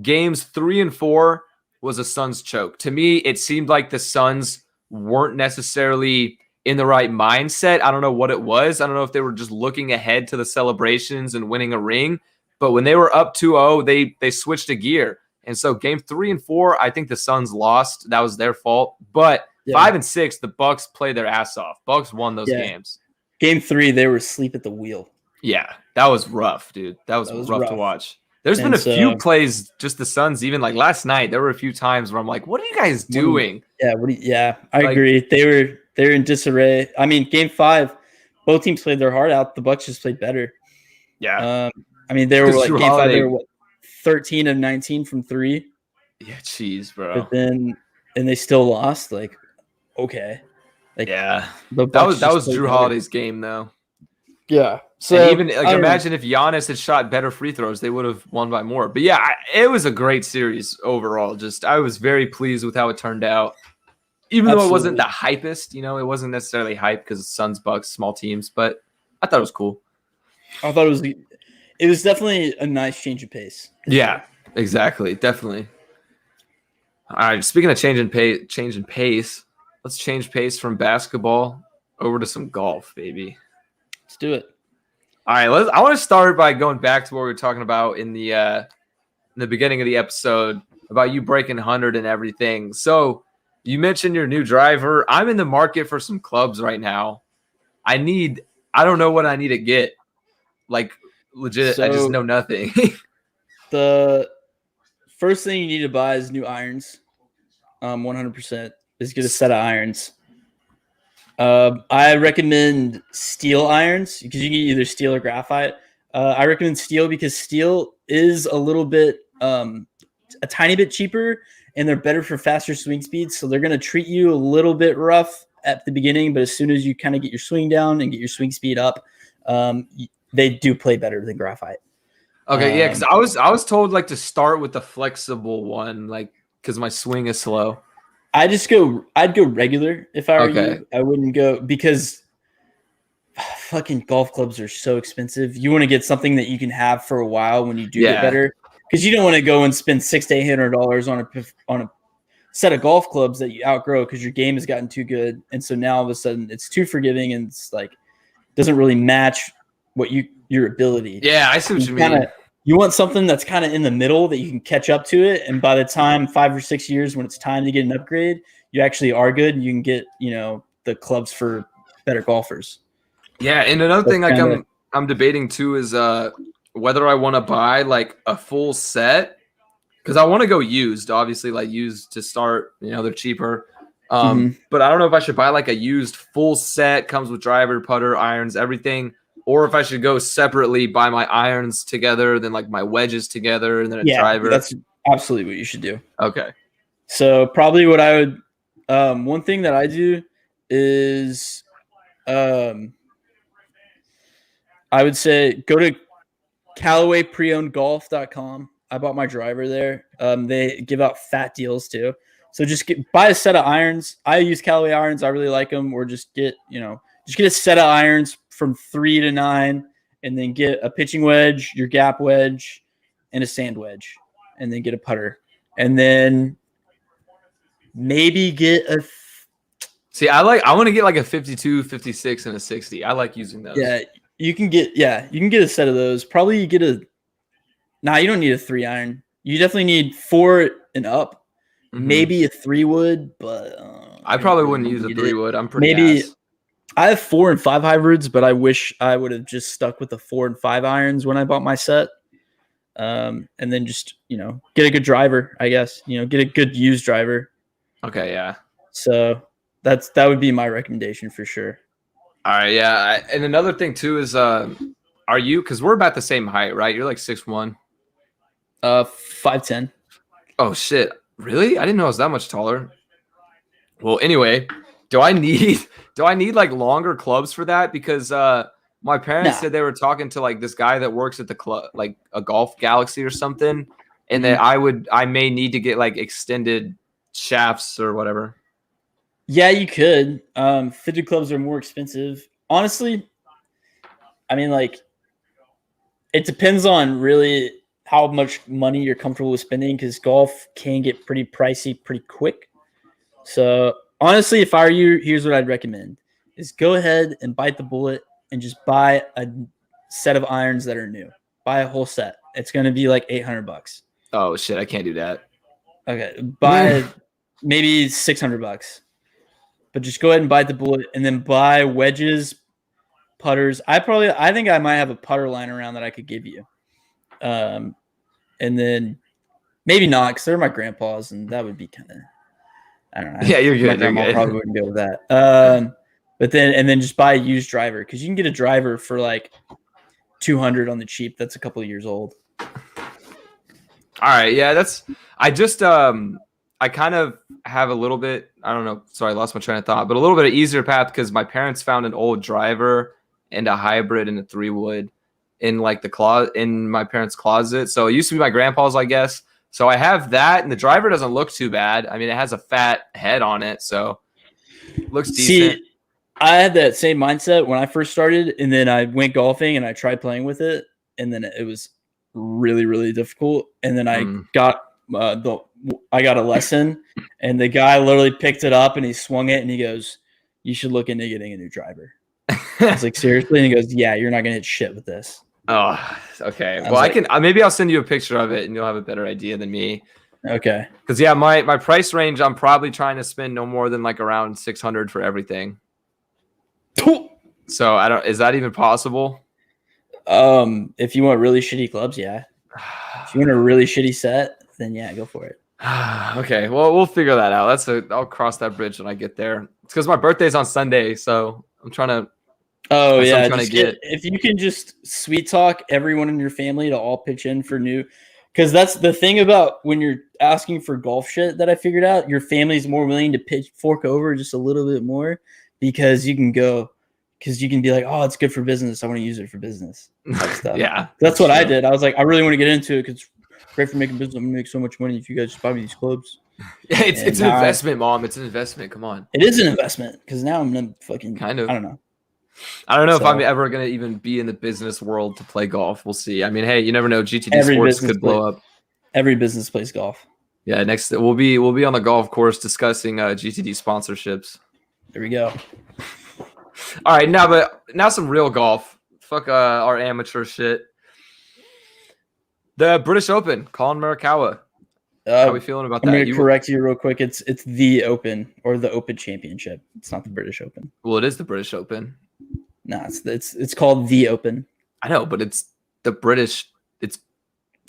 games 3 and 4 was a Suns choke. To me, it seemed like the Suns weren't necessarily in the right mindset. I don't know what it was. I don't know if they were just looking ahead to the celebrations and winning a ring. But when they were up 2-0, they switched a gear. And so game 3 and 4, I think the Suns lost. That was their fault. But 5 and 6, the Bucks played their ass off. Bucks won those games. Game 3, they were asleep at the wheel. Yeah, that was rough, dude. That was rough to watch. There's been a few plays, just the Suns, even like last night, there were a few times where I'm like, what are you guys doing? I agree. They were in disarray. I mean, game 5, both teams played their heart out. The Bucks just played better. Yeah. I mean, they were like game 5, they were 13 of 19 from 3. Yeah, jeez, bro. But then they still lost. Like, okay. Like, yeah. That was Jrue Holiday's game though. Yeah. So and even like imagine if Giannis had shot better free throws, they would have won by more. But yeah, it was a great series overall. Just I was very pleased with how it turned out. Even though it wasn't the hypest, it wasn't necessarily hype because Suns, Bucks, small teams, but I thought it was cool. I thought it was definitely a nice change of pace. Yeah, exactly. Definitely. All right. Speaking of change in pace, let's change pace from basketball over to some golf, baby. Let's do it. All right, I want to start by going back to what we were talking about in the beginning of the episode about you breaking 100 and everything. So you mentioned your new driver. I'm in the market for some clubs right now. I don't know what I need to get. Like legit, I just know nothing. The first thing you need to buy is new irons. 100% is get a set of irons. I recommend steel irons because you can get either steel or graphite. I recommend steel because steel is a little bit, a tiny bit cheaper, and they're better for faster swing speeds. So they're going to treat you a little bit rough at the beginning, but as soon as you kind of get your swing down and get your swing speed up, they do play better than graphite. Okay, yeah, because I was told like to start with the flexible one, like because my swing is slow. I'd go regular if I were you. I wouldn't go because fucking golf clubs are so expensive. You want to get something that you can have for a while when you do get better, because you don't want to go and spend $600 to $800 on a set of golf clubs that you outgrow because your game has gotten too good, and so now all of a sudden it's too forgiving and it's like doesn't really match what your ability. Yeah, I see what you mean. You want something that's kind of in the middle that you can catch up to it. And by the time 5 or 6 years, when it's time to get an upgrade, you actually are good. And you can get, the clubs for better golfers. Yeah. And another thing I'm debating too is whether I want to buy like a full set, because I want to go used, obviously, like used to start, they're cheaper. But I don't know if I should buy like a used full set, comes with driver, putter, irons, everything. Or if I should go separately, buy my irons together, then like my wedges together, and then a driver. That's absolutely what you should do. Okay. So probably what I would, one thing that I do is, I would say go to CallawayPreownedGolf.com. I bought my driver there. They give out fat deals too. So just buy a set of irons. I use Callaway irons. I really like them. Or just get a set of irons from 3 to 9, and then get a pitching wedge, your gap wedge, and a sand wedge, and then get a putter, and then maybe get a. I want to get like a 52, 56, and a 60. I like using those. Yeah, you can get a set of those. Probably you get a. Nah, you don't need a 3 iron. You definitely need 4 and up. Maybe a 3 wood, but I probably wouldn't use a 3 wood. I'm pretty. I have 4 and 5 hybrids, but I wish I would have just stuck with the 4 and 5 irons when I bought my set. And then just, get a good driver, I guess, get a good used driver. Okay. Yeah. So that would be my recommendation for sure. All right. Yeah. And another thing too is, are you, cause we're about the same height, right? You're like 6'1". 5'10". Oh shit. Really? I didn't know I was that much taller. Well, anyway, do I need like longer clubs for that? Because my parents said they were talking to like this guy that works at the club, like a Golf Galaxy or something, and that I may need to get like extended shafts or whatever. Yeah, you could. Fitted clubs are more expensive. Honestly, I mean, like, it depends on really how much money you're comfortable with spending because golf can get pretty pricey pretty quick. So honestly, if I were you, here's what I'd recommend is go ahead and bite the bullet and just buy a set of irons that are new. Buy a whole set. It's going to be like $800. Oh shit, I can't do that. Okay. Buy maybe $600. But just go ahead and bite the bullet and then buy wedges, putters. I think I might have a putter line around that I could give you. And then maybe not because they're my grandpa's and that would be kind of, I don't know. Yeah, you're good. My grandma probably wouldn't go with that. But then just buy a used driver because you can get a driver for like $200 on the cheap. That's a couple of years old. All right. Yeah, I kind of have a little bit, I don't know. Sorry, I lost my train of thought, but a little bit of easier path because my parents found an old driver and a hybrid and a 3-wood in like in my parents' closet. So it used to be my grandpa's, I guess. So I have that, and the driver doesn't look too bad. I mean, it has a fat head on it, so it looks decent. See, I had that same mindset when I first started, and then I went golfing and I tried playing with it, and then it was really, really difficult. And then I got I got a lesson, and the guy literally picked it up and he swung it, and he goes, "You should look into getting a new driver." I was like, "Seriously?" And he goes, "Yeah, you're not gonna hit shit with this." Oh, okay. Well, I can maybe I'll send you a picture of it, and you'll have a better idea than me. Okay. Because yeah, my price range, I'm probably trying to spend no more than like around $600 for everything. So I don't. Is that even possible? If you want really shitty clubs, yeah. If you want a really shitty set, then yeah, go for it. Okay, well, we'll figure that out. I'll cross that bridge when I get there. It's because my birthday's on Sunday, so I'm trying to. Oh yeah, if you can just sweet talk everyone in your family to all pitch in for new, because that's the thing about when you're asking for golf shit that I figured out. Your family's more willing to fork over just a little bit more because you can be like, oh, it's good for business. I want to use it for business. Stuff. Yeah, that's what I did. I was like, I really want to get into it because it's great for making business. I'm gonna make so much money if you guys just buy me these clubs. Yeah, it's an investment, Mom. It's an investment. Come on. It is an investment because now I'm gonna fucking kind of. I don't know. I don't know if I'm ever going to even be in the business world to play golf. We'll see. I mean, hey, you never know. GTD Sports could blow up. Every business plays golf. Yeah, next we'll be on the golf course discussing GTD sponsorships. There we go. All right, now some real golf. Fuck our amateur shit. The British Open, Colin Morikawa. How are we feeling about that? I'm going to correct you real quick. It's the Open or the Open Championship. It's not the British Open. Well, it is the British Open. No, it's called the Open. I know, but it's the British.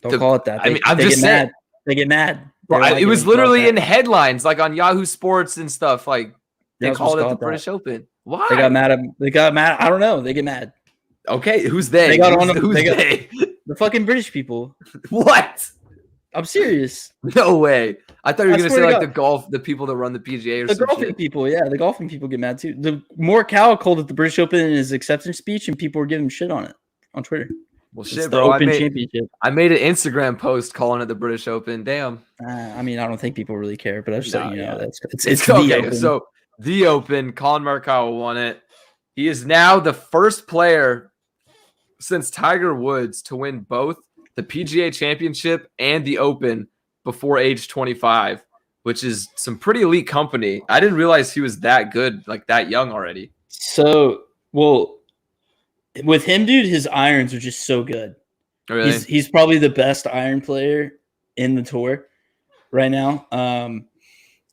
Don't call it that. I'm just saying. They get mad. Bro, it was literally in headlines, like on Yahoo Sports and stuff. Like they called it the British Open. Why? They got mad. I don't know. They get mad. Okay, who's they? They got on them. The fucking British people. What? I'm serious. No way. I thought you were going to say like the people that run the PGA or something. The golfing people, yeah. The golfing people get mad too. The Morikawa called it the British Open in his acceptance speech, and people were giving him shit on it on Twitter. Well, shit, bro. I made an Instagram post calling it the British Open. Damn. I mean, I don't think people really care, but I just letting you know it's okay. The Open. So the Open, Colin Morikawa won it. He is now the first player since Tiger Woods to win both the PGA Championship and the Open before age 25, which is some pretty elite company. I didn't realize he was that good, like that young already. So, well, with him, dude, his irons are just so good. Really? He's probably the best iron player in the tour right now.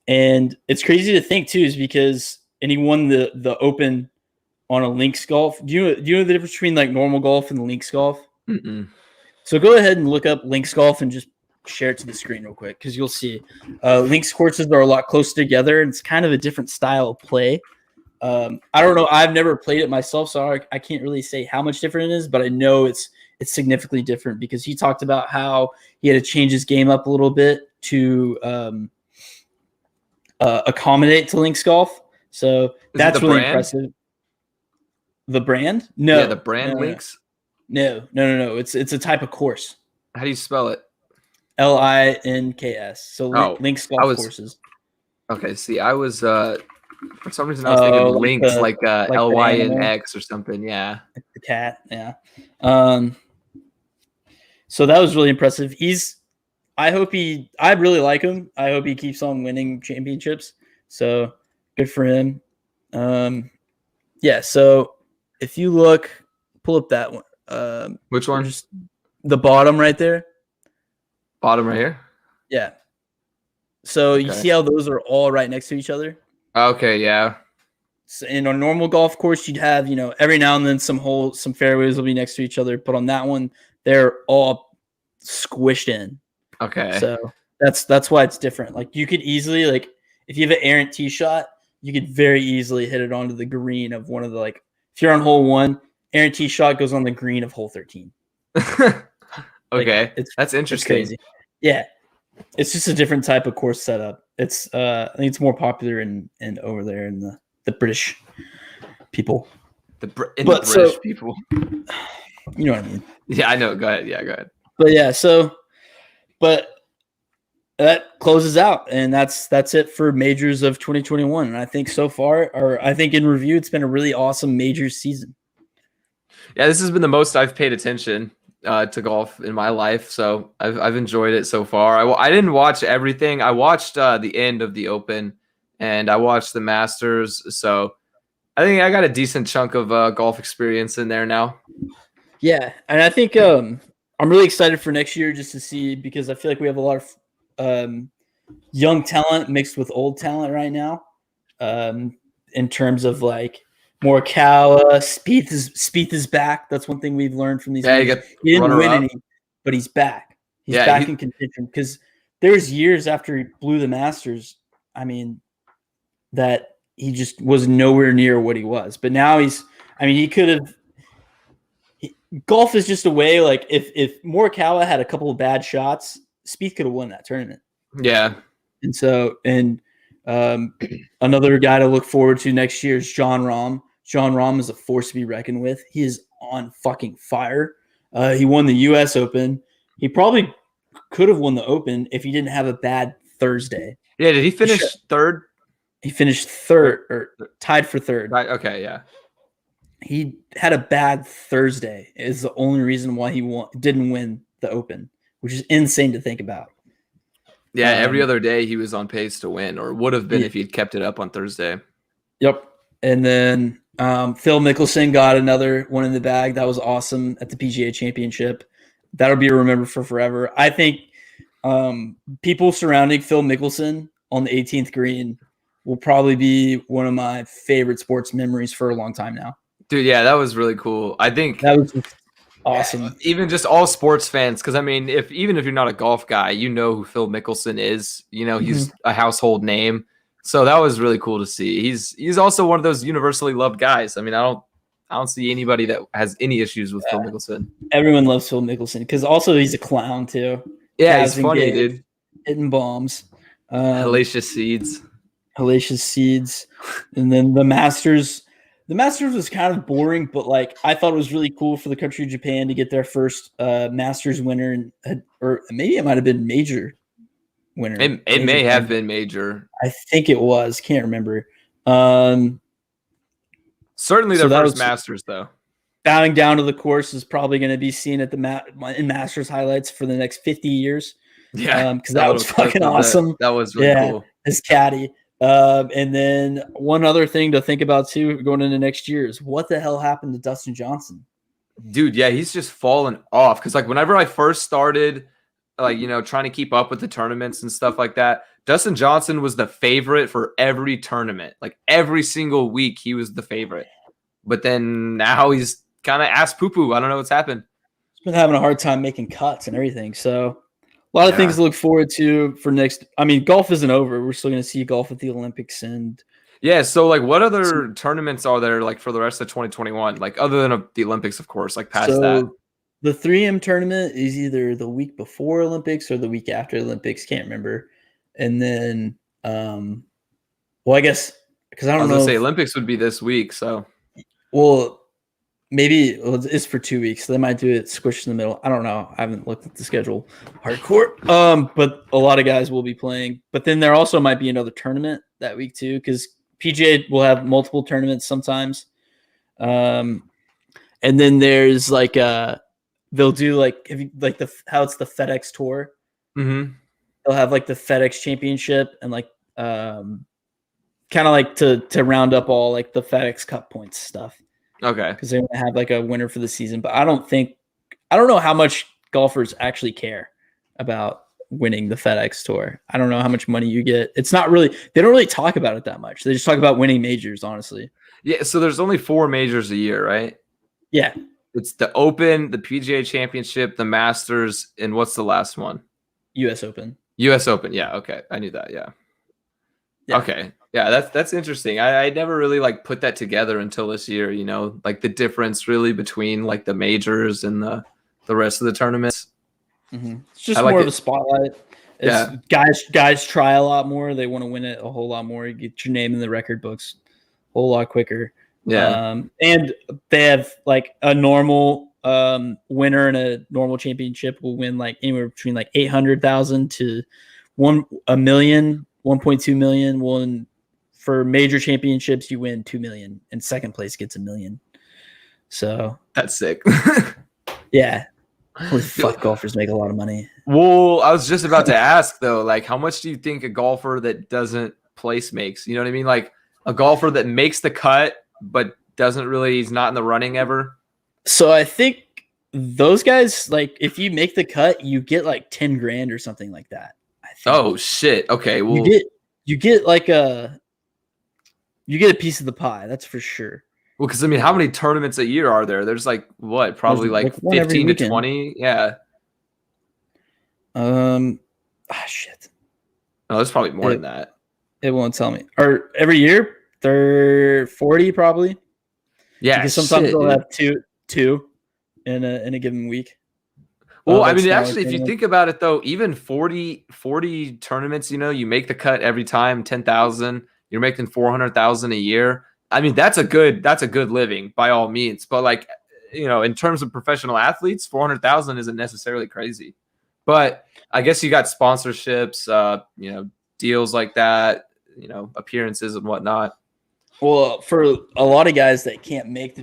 And it's crazy to think too, is because he won the Open on a links golf. Do you know the difference between like normal golf and the links golf? Mm-mm. So go ahead and look up links golf and just share it to the screen real quick because you'll see links courses are a lot closer together and it's kind of a different style of play. I don't know. I've never played it myself, so I can't really say how much different it is, but I know it's significantly different because he talked about how he had to change his game up a little bit to accommodate to links golf. So that's really impressive. The brand? No. Yeah, the brand links? No. It's a type of course. How do you spell it? LINKS. So links golf courses. Okay. See, I was for some reason I was thinking links like LYNX or something. Yeah. cat. Yeah. So that was really impressive. I really like him. I hope he keeps on winning championships. So good for him. Yeah. So if you pull up that one. Which one? Just the bottom right there. Bottom right here? Yeah. So you see how those are all right next to each other? Okay, yeah. So in a normal golf course, you'd have, every now and then some fairways will be next to each other. But on that one, they're all squished in. Okay. So that's why it's different. Like you could easily, like if you have an errant tee shot, you could very easily hit it onto the green of one of the, like, if you're on hole 1, errant tee shot goes on the green of hole 13. Okay. That's interesting. It's crazy. Yeah. It's just a different type of course setup. It's I think it's more popular in over there in the British people. The British people. You know what I mean? Yeah, I know. Go ahead. Yeah, go ahead. But yeah, but that closes out, and that's it for majors of 2021. And I think so far, or I think in review, it's been a really awesome majors season. Yeah, this has been the most I've paid attention to golf in my life, so I've enjoyed it so far. I didn't watch everything. I watched the end of the Open, and I watched the Masters. So I think I got a decent chunk of golf experience in there now. Yeah, and I think I'm really excited for next year just to see, because I feel like we have a lot of young talent mixed with old talent right now. In terms of like Morikawa, Spieth is back. That's one thing we've learned from these. Yeah, he didn't win any, but he's back. He's back in contention, because there's years after he blew the Masters, I mean, that he just was nowhere near what he was. But now he could have. Golf is just a way, like if Morikawa had a couple of bad shots, Spieth could have won that tournament. Yeah. And so, another guy to look forward to next year is Jon Rahm. Jon Rahm is a force to be reckoned with. He is on fucking fire. He won the U.S. Open. He probably could have won the Open if he didn't have a bad Thursday. Yeah, did he finish third? He finished third, or tied for third. Right. Okay, yeah. He had a bad Thursday is the only reason why he didn't win the Open, which is insane to think about. Yeah, every other day he was on pace to win, or would have been if he'd kept it up on Thursday. Yep. And then Phil Mickelson got another one in the bag. That was awesome at the PGA Championship. That'll be remembered for forever. I think people surrounding Phil Mickelson on the 18th green will probably be one of my favorite sports memories for a long time now. Dude, yeah, that was really cool. I think that was awesome. Even just all sports fans, because I mean, even if you're not a golf guy, you know who Phil Mickelson is. You know, he's a household name. So that was really cool to see. He's also one of those universally loved guys. I mean, I don't see anybody that has any issues with Phil Mickelson. Everyone loves Phil Mickelson, because also he's a clown too. Yeah, he's funny, dude. Hitting bombs. Hellacious seeds. And then the Masters. The Masters was kind of boring, but like I thought it was really cool for the country of Japan to get their first Masters winner, or maybe it might have been major winner. It may have been major. I think it was. Can't remember. Certainly their first Masters, though. Bowing down to the course is probably going to be seen at in Masters highlights for the next 50 years. Yeah, because that was fucking awesome. That was really cool. His caddy. And then one other thing to think about too, going into next year, is what the hell happened to Dustin Johnson? Dude, yeah, he's just fallen off. Because like whenever I first started, like, you know, trying to keep up with the tournaments and stuff like that, Dustin Johnson was the favorite for every tournament. Like every single week, he was the favorite. But then now he's kind of ass poo poo. I don't know what's happened. He's been having a hard time making cuts and everything. So a lot of things to look forward to for next. I mean, golf isn't over. We're still going to see golf at the Olympics. And yeah, so like what other tournaments are there like for the rest of 2021? Like other than the Olympics, of course, like past that. The 3M tournament is either the week before Olympics or the week after Olympics. Can't remember. And then, well, I guess because I don't know. Say Olympics would be this week. So, well, maybe it's for 2 weeks. So they might do it squished in the middle. I don't know. I haven't looked at the schedule hardcore. But a lot of guys will be playing. But then there also might be another tournament that week too, because PGA will have multiple tournaments sometimes. And And then there's like they'll do like how it's the FedEx Tour. Mm-hmm. They'll have like the FedEx Championship and like kind of like to round up all like the FedEx Cup points stuff. Okay. Because they want to have like a winner for the season. But I don't know how much golfers actually care about winning the FedEx Tour. I don't know how much money you get. It's not really, they don't really talk about it that much. They just talk about winning majors, honestly. Yeah, so there's only 4 majors a year, right? Yeah. It's the Open, the PGA Championship, the Masters, and what's the last one? US Open. US Open. Yeah, okay. I knew that. Yeah. Okay. Yeah, that's interesting. I never really like put that together until this year, you know, like the difference really between like the majors and the rest of the tournaments. Mm-hmm. It's just more of a spotlight. Yeah. Guys try a lot more. They want to win it a whole lot more. You get your name in the record books a whole lot quicker. Yeah. And they have like a normal winner in a normal championship will win like anywhere between like 800,000 to 1 million, 1.2 million. One for major championships, you win 2 million, and second place gets $1 million. So that's sick. Yeah. Holy fuck, golfers make a lot of money. Well, I was just about to ask though, like how much do you think a golfer that doesn't place makes? You know what I mean? Like a golfer that makes the cut but doesn't really, he's not in the running ever. So I think those guys, like if you make the cut, you get like 10 grand or something like that. I think. Oh shit. Okay. Well, you get like a piece of the pie. That's for sure. Well, because I mean, how many tournaments a year are there? There's like what, probably like 15 to 20. Yeah. Shit. No, there's probably more than that. It won't tell me. Or every year, 40 probably. Yeah. Because sometimes they'll have two in a given week. Well, I mean, actually, if you think about it though, even 40 tournaments, you know, you make the cut every time, 10,000. You're making 400,000 a year. I mean, that's a good living by all means. But like, you know, in terms of professional athletes, 400,000 isn't necessarily crazy. But I guess you got sponsorships, you know, deals like that, you know, appearances and whatnot. Well, for a lot of guys that can't make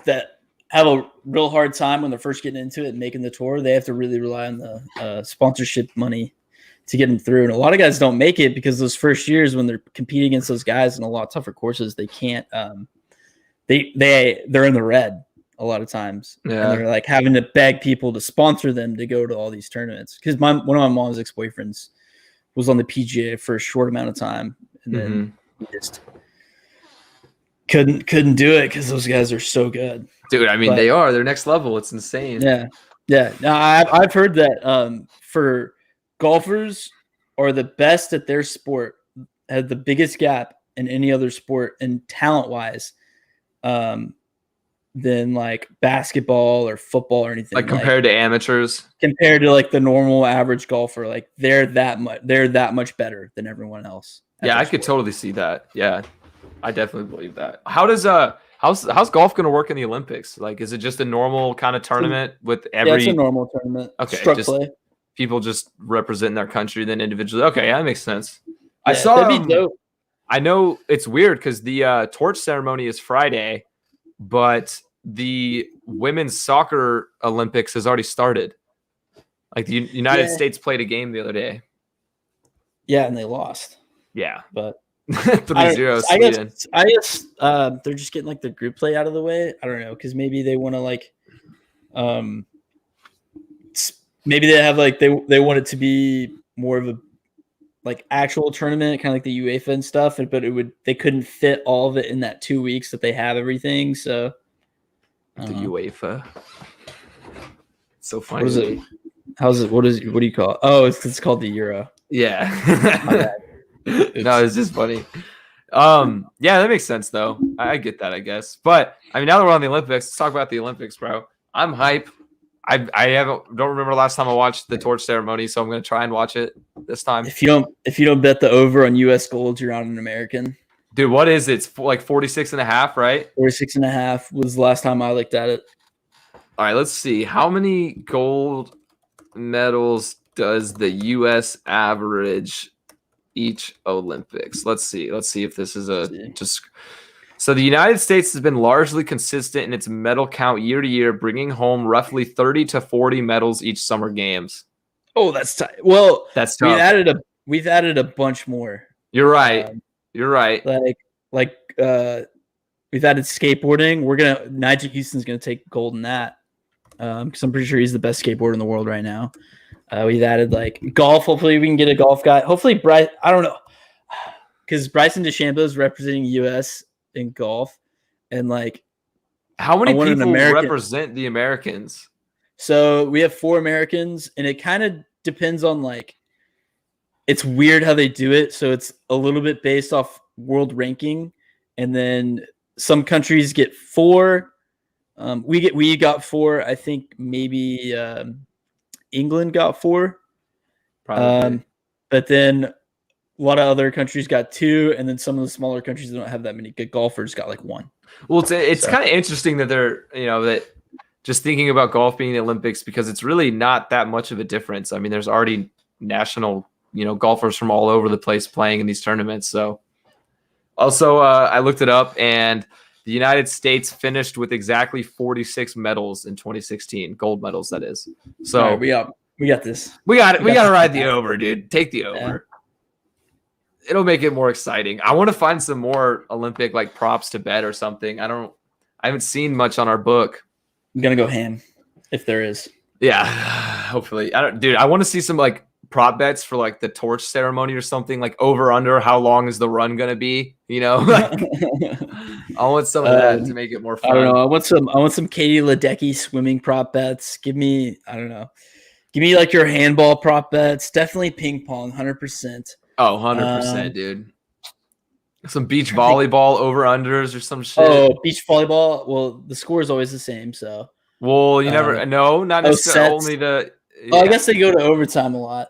that have a real hard time when they're first getting into it and making the tour, they have to really rely on the sponsorship money to get them through. And a lot of guys don't make it because those first years when they're competing against those guys in a lot tougher courses, they can't, they're in the red a lot of times. Yeah. And they're like having to beg people to sponsor them to go to all these tournaments. Because one of my mom's ex-boyfriends was on the PGA for a short amount of time. And then he just couldn't do it because those guys are so good. Dude, I mean, they're next level. It's insane. Yeah. Yeah. Now I've heard that for golfers are the best at their sport, have the biggest gap in any other sport and talent wise than like basketball or football or anything. Like compared to amateurs, compared to like the normal average golfer, like they're that much better than everyone else. Yeah, I could totally see that. Yeah, I definitely believe that. How does how's golf going to work in the Olympics? Like, is it just a normal kind of tournament with every? Yeah, it's a normal tournament. Okay, Struck play. People just representing their country then individually. Okay, yeah, that makes sense. Yeah, I saw. That'd be dope. I know it's weird because the torch ceremony is Friday, but the women's soccer Olympics has already started. Like the United States played a game the other day. Yeah, and they lost. Yeah, but 3-0 Sweden. I guess they're just getting like the group play out of the way. I don't know, because maybe they want to like, maybe they have like they want it to be more of a like actual tournament, kind of like the UEFA and stuff. But they couldn't fit all of it in that 2 weeks that they have everything. So the UEFA. It's so funny. What is it? How's it? What do you call it? Oh, it's called the Euro. Yeah. No, it's just funny. Yeah, that makes sense though. I get that, I guess. But I mean, now that we're on the Olympics, let's talk about the Olympics, bro. I'm hype. I don't remember the last time I watched the torch ceremony, so I'm gonna try and watch it this time. If you don't bet the over on US gold, you're on an American. Dude, what is it? It's like 46.5, right? 46.5 was the last time I looked at it. All right, let's see. How many gold medals does the US average each Olympics? Let's see if this is just So the United States has been largely consistent in its medal count year to year, bringing home roughly 30 to 40 medals each summer games. Oh, that's tight. Well, That's we've tough. added a bunch more. You're right. You're right. Like we've added skateboarding. Nigel Houston's gonna take gold in that. Because I'm pretty sure he's the best skateboarder in the world right now. We've added like golf. Hopefully we can get a golf guy. Hopefully Bryce. I don't know, because Bryson DeChambeau is representing U.S. in golf, and like how many people represent the Americans? So we have 4 Americans, and it kind of depends on like. It's weird how they do it. So it's a little bit based off world ranking, and then some countries get 4. We got 4. I think maybe England got 4. Probably. But then a lot of other countries got 2, and then some of the smaller countries that don't have that many good golfers got like 1. Well, it's kind of interesting that they're that just thinking about golf being the Olympics, because it's really not that much of a difference. I mean, there's already national golfers from all over the place playing in these tournaments. So also I looked it up, and the United States finished with exactly 46 medals in 2016, gold medals, that is. So right, we got this. We got it. We got to ride the over, dude. Take the over. Yeah. It'll make it more exciting. I want to find some more Olympic like props to bet or something. I haven't seen much on our book. I'm going to go ham if there is. Yeah, hopefully. I want to see some like prop bets for like the torch ceremony or something, like over under how long is the run gonna be, like, I want some of that to make it more fun. I don't know. I want some Katie Ledecky swimming prop bets. Give me like your handball prop bets. Definitely ping pong, 100%. Oh, 100%, dude. Some beach volleyball over unders or some shit. Oh, beach volleyball. Well, the score is always the same, so. Well, you never no, not necessarily only the. Yeah. I guess they go to overtime a lot.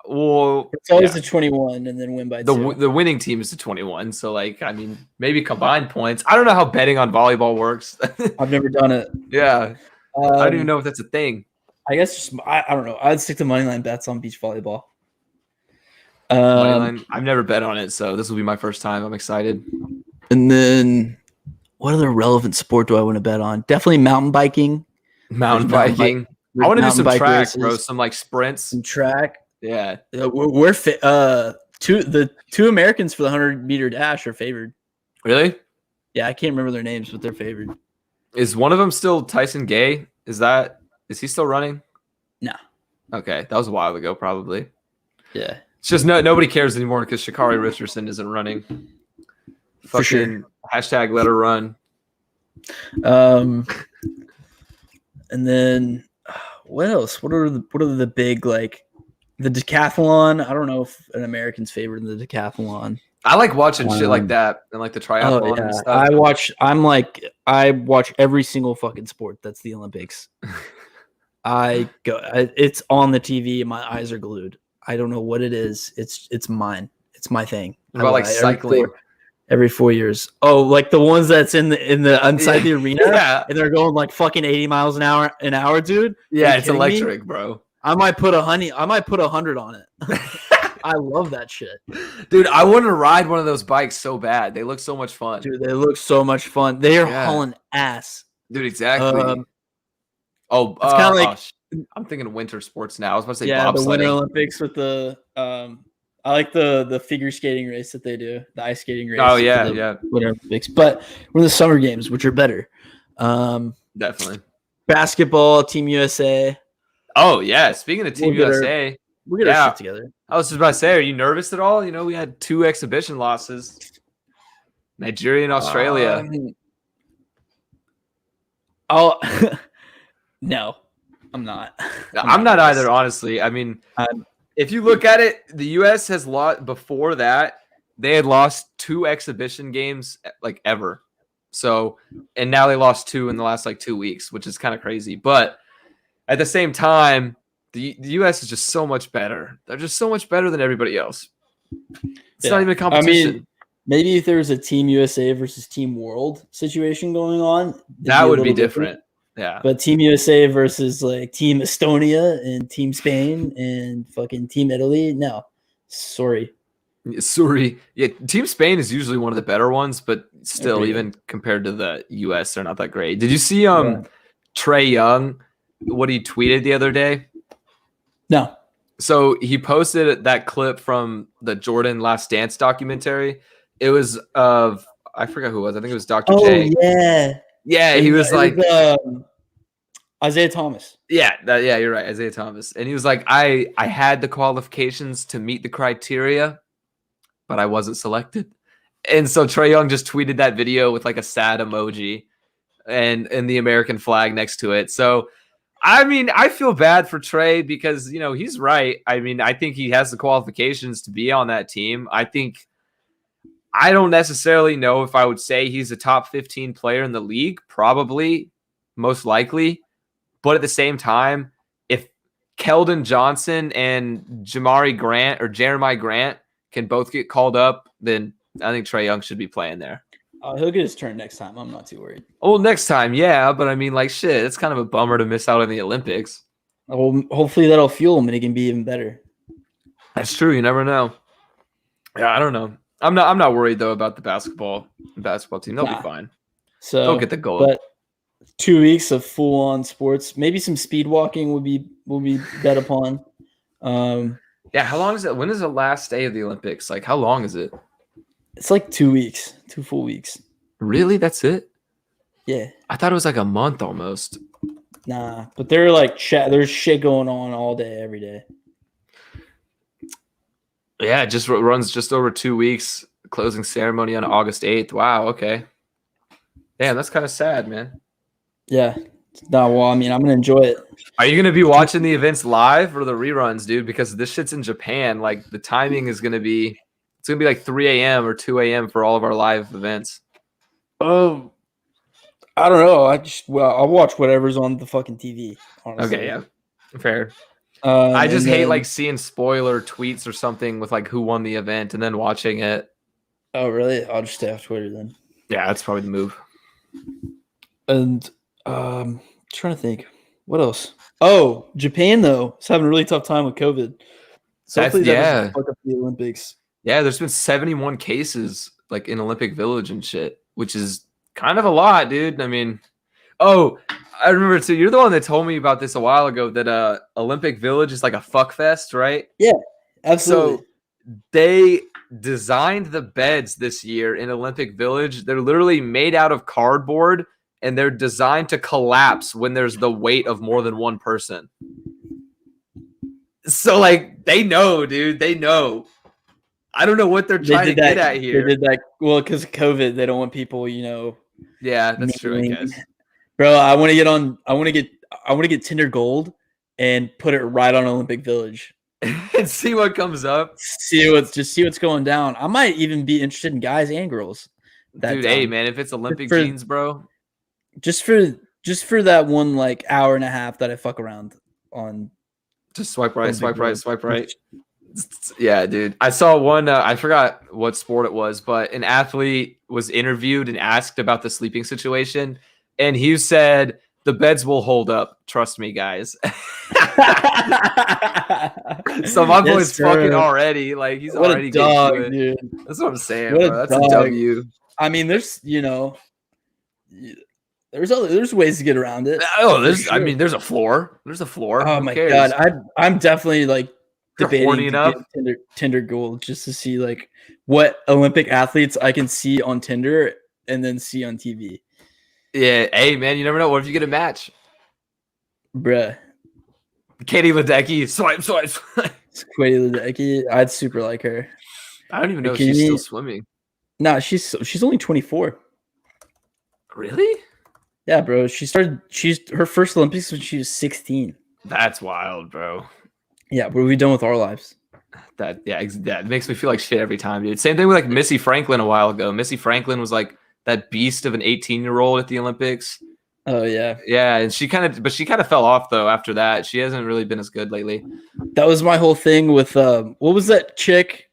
Well, it's always the 21 and then win by 2. The winning team is the 21. So, like, I mean, maybe combined points. I don't know how betting on volleyball works. I've never done it. Yeah. I don't even know if that's a thing. I guess I don't know. I'd stick to moneyline bets on beach volleyball. Moneyline. I've never bet on it, so this will be my first time. I'm excited. And then what other relevant sport do I want to bet on? Definitely mountain biking. Mountain biking. I want to do some track, races. Bro. Some like sprints. Some track. Yeah. We're the 2 Americans for the 100-meter dash are favored. Really? Yeah, I can't remember their names, but they're favored. Is one of them still Tyson Gay? Is he still running? No. Okay, that was a while ago, probably. Yeah. It's just nobody cares anymore because Sha'Carri Richardson isn't running. For sure. Hashtag let her run. And then what else? What are the big like the decathlon? I don't know if an American's favorite in the decathlon. I like watching shit like that and like the triathlon and stuff. I watch every single fucking sport that's the Olympics. It's on the TV and my eyes are glued. I don't know what it is. It's mine. It's my thing. What about like cycling? Every 4 years. Oh, like the ones that's in the inside the arena, yeah, and they're going like fucking 80 miles an hour, dude. Yeah, it's electric, me? Bro. I might put 100 on it. I love that shit, dude. I want to ride one of those bikes so bad. They look so much fun, dude. They look so much fun. They are hauling ass, dude. Exactly. It's kind of like I'm thinking winter sports now. I was about to say bobsledding. The Winter Olympics with the I like the figure skating race that they do, the ice skating race. Oh yeah. Winter Olympics, but we're in the summer games, which are better. Definitely. Basketball, Team USA. Oh yeah. Speaking of Team USA, we'll get our shit together. I was just about to say, are you nervous at all? We had 2 exhibition losses. Nigeria and Australia. No, I'm not. I'm not either, honestly. I mean, if you look at it, the U.S. has lost before that. They had lost 2 exhibition games like ever. So, and now they lost 2 in the last like 2 weeks, which is kind of crazy. But at the same time, the U.S. is just so much better. They're just so much better than everybody else. It's not even a competition. I mean, maybe if there was a Team USA versus Team World situation going on, that would be different. Yeah. But Team USA versus like Team Estonia and Team Spain and fucking Team Italy, no. Sorry. Sorry. Yeah, Team Spain is usually one of the better ones, but still, Agreed. even compared to the US, they're not that great. Did you see Yeah. Trae Young, what he tweeted the other day? No. So he posted that clip from the Jordan Last Dance documentary. It was of I forgot who it was. I think it was Dr. J. Yeah. Yeah, he was like Isaiah Thomas. Yeah, you're right, Isaiah Thomas. And he was like, I had the qualifications to meet the criteria, but I wasn't selected. And so Trae Young just tweeted that video with like a sad emoji and the American flag next to it. So I mean, I feel bad for Trae because, he's right. I mean, I think he has the qualifications to be on that team. I don't necessarily know if I would say he's a top 15 player in the league, probably, most likely. But at the same time, if Keldon Johnson and Jeremiah Grant can both get called up, then I think Trae Young should be playing there. He'll get his turn next time. I'm not too worried. Oh, next time, yeah. But I mean, like, shit, it's kind of a bummer to miss out on the Olympics. Well, hopefully that'll fuel him and he can be even better. That's true. You never know. Yeah, I don't know. I'm not worried though about the basketball team. They'll be fine. So they'll get the goal. But 2 weeks of full on sports. Maybe some speed walking will be bet upon. Yeah, how long is it? When is the last day of the Olympics? Like, how long is it? It's like 2 weeks, 2 full weeks. Really? That's it? Yeah. I thought it was like a month almost. Nah, but they're like there's shit going on all day, every day. Yeah, it just runs just over 2 weeks. Closing ceremony on August 8th. Wow, okay. Damn, that's kind of sad, man. Yeah. No, well, I mean, I'm going to enjoy it. Are you going to be watching the events live or the reruns, dude? Because this shit's in Japan. Like, the timing is going to be – it's going to be like 3 a.m. or 2 a.m. for all of our live events. Oh, I don't know. I'll watch whatever's on the fucking TV, honestly. Okay, yeah. Fair. I just hate like seeing spoiler tweets or something with like who won the event and then watching it. Oh, really? I'll just stay off Twitter then. Yeah, that's probably the move. And trying to think. What else? Oh, Japan, though, is having a really tough time with COVID. So hopefully that doesn't fuck up the Olympics. Yeah, there's been 71 cases like in Olympic Village and shit, which is kind of a lot, dude. I mean, oh, I remember too. You're the one that told me about this a while ago. That Olympic Village is like a fuck fest, right? Yeah, absolutely. So they designed the beds this year in Olympic Village. They're literally made out of cardboard, and they're designed to collapse when there's the weight of more than one person. So like they know, dude. They know. I don't know what they're trying to get at here. They did that well because of COVID. They don't want people, Yeah, that's true. I guess. Bro, I want to get Tinder Gold and put it right on Olympic Village and see what comes up. See what's going down. I might even be interested in guys and girls. Dude, hey man, if it's Olympic jeans, bro. Just for that one like hour and a half that I fuck around on. Just swipe right, swipe right, swipe right. Yeah, dude. I saw one. I forgot what sport it was, but an athlete was interviewed and asked about the sleeping situation. And he said, the beds will hold up. Trust me, guys. So my boy's fucking already. Like, he's what already a dog, getting to it. dude. That's what I'm saying, What bro. That's dog. a W. I mean, there's ways to get around it. Oh, there's a floor. There's a floor. Oh, Who my cares? God. I'm definitely, like, debating enough. Tinder Gold just to see, like, what Olympic athletes I can see on Tinder and then see on TV. Yeah, hey man, you never know. What if you get a match? Bruh. Katie Ledecky, swipe. Katie Ledecky, I'd super like her. I don't even know if she's still swimming. No, she's only 24. Really? Yeah, bro. Her first Olympics when she was 16. That's wild, bro. Yeah, what have we done with our lives? That makes me feel like shit every time, dude. Same thing with like Missy Franklin a while ago. Missy Franklin was like that beast of an 18-year-old at the Olympics. Oh yeah. Yeah, and she kind of fell off though after that. She hasn't really been as good lately. That was my whole thing with what was that chick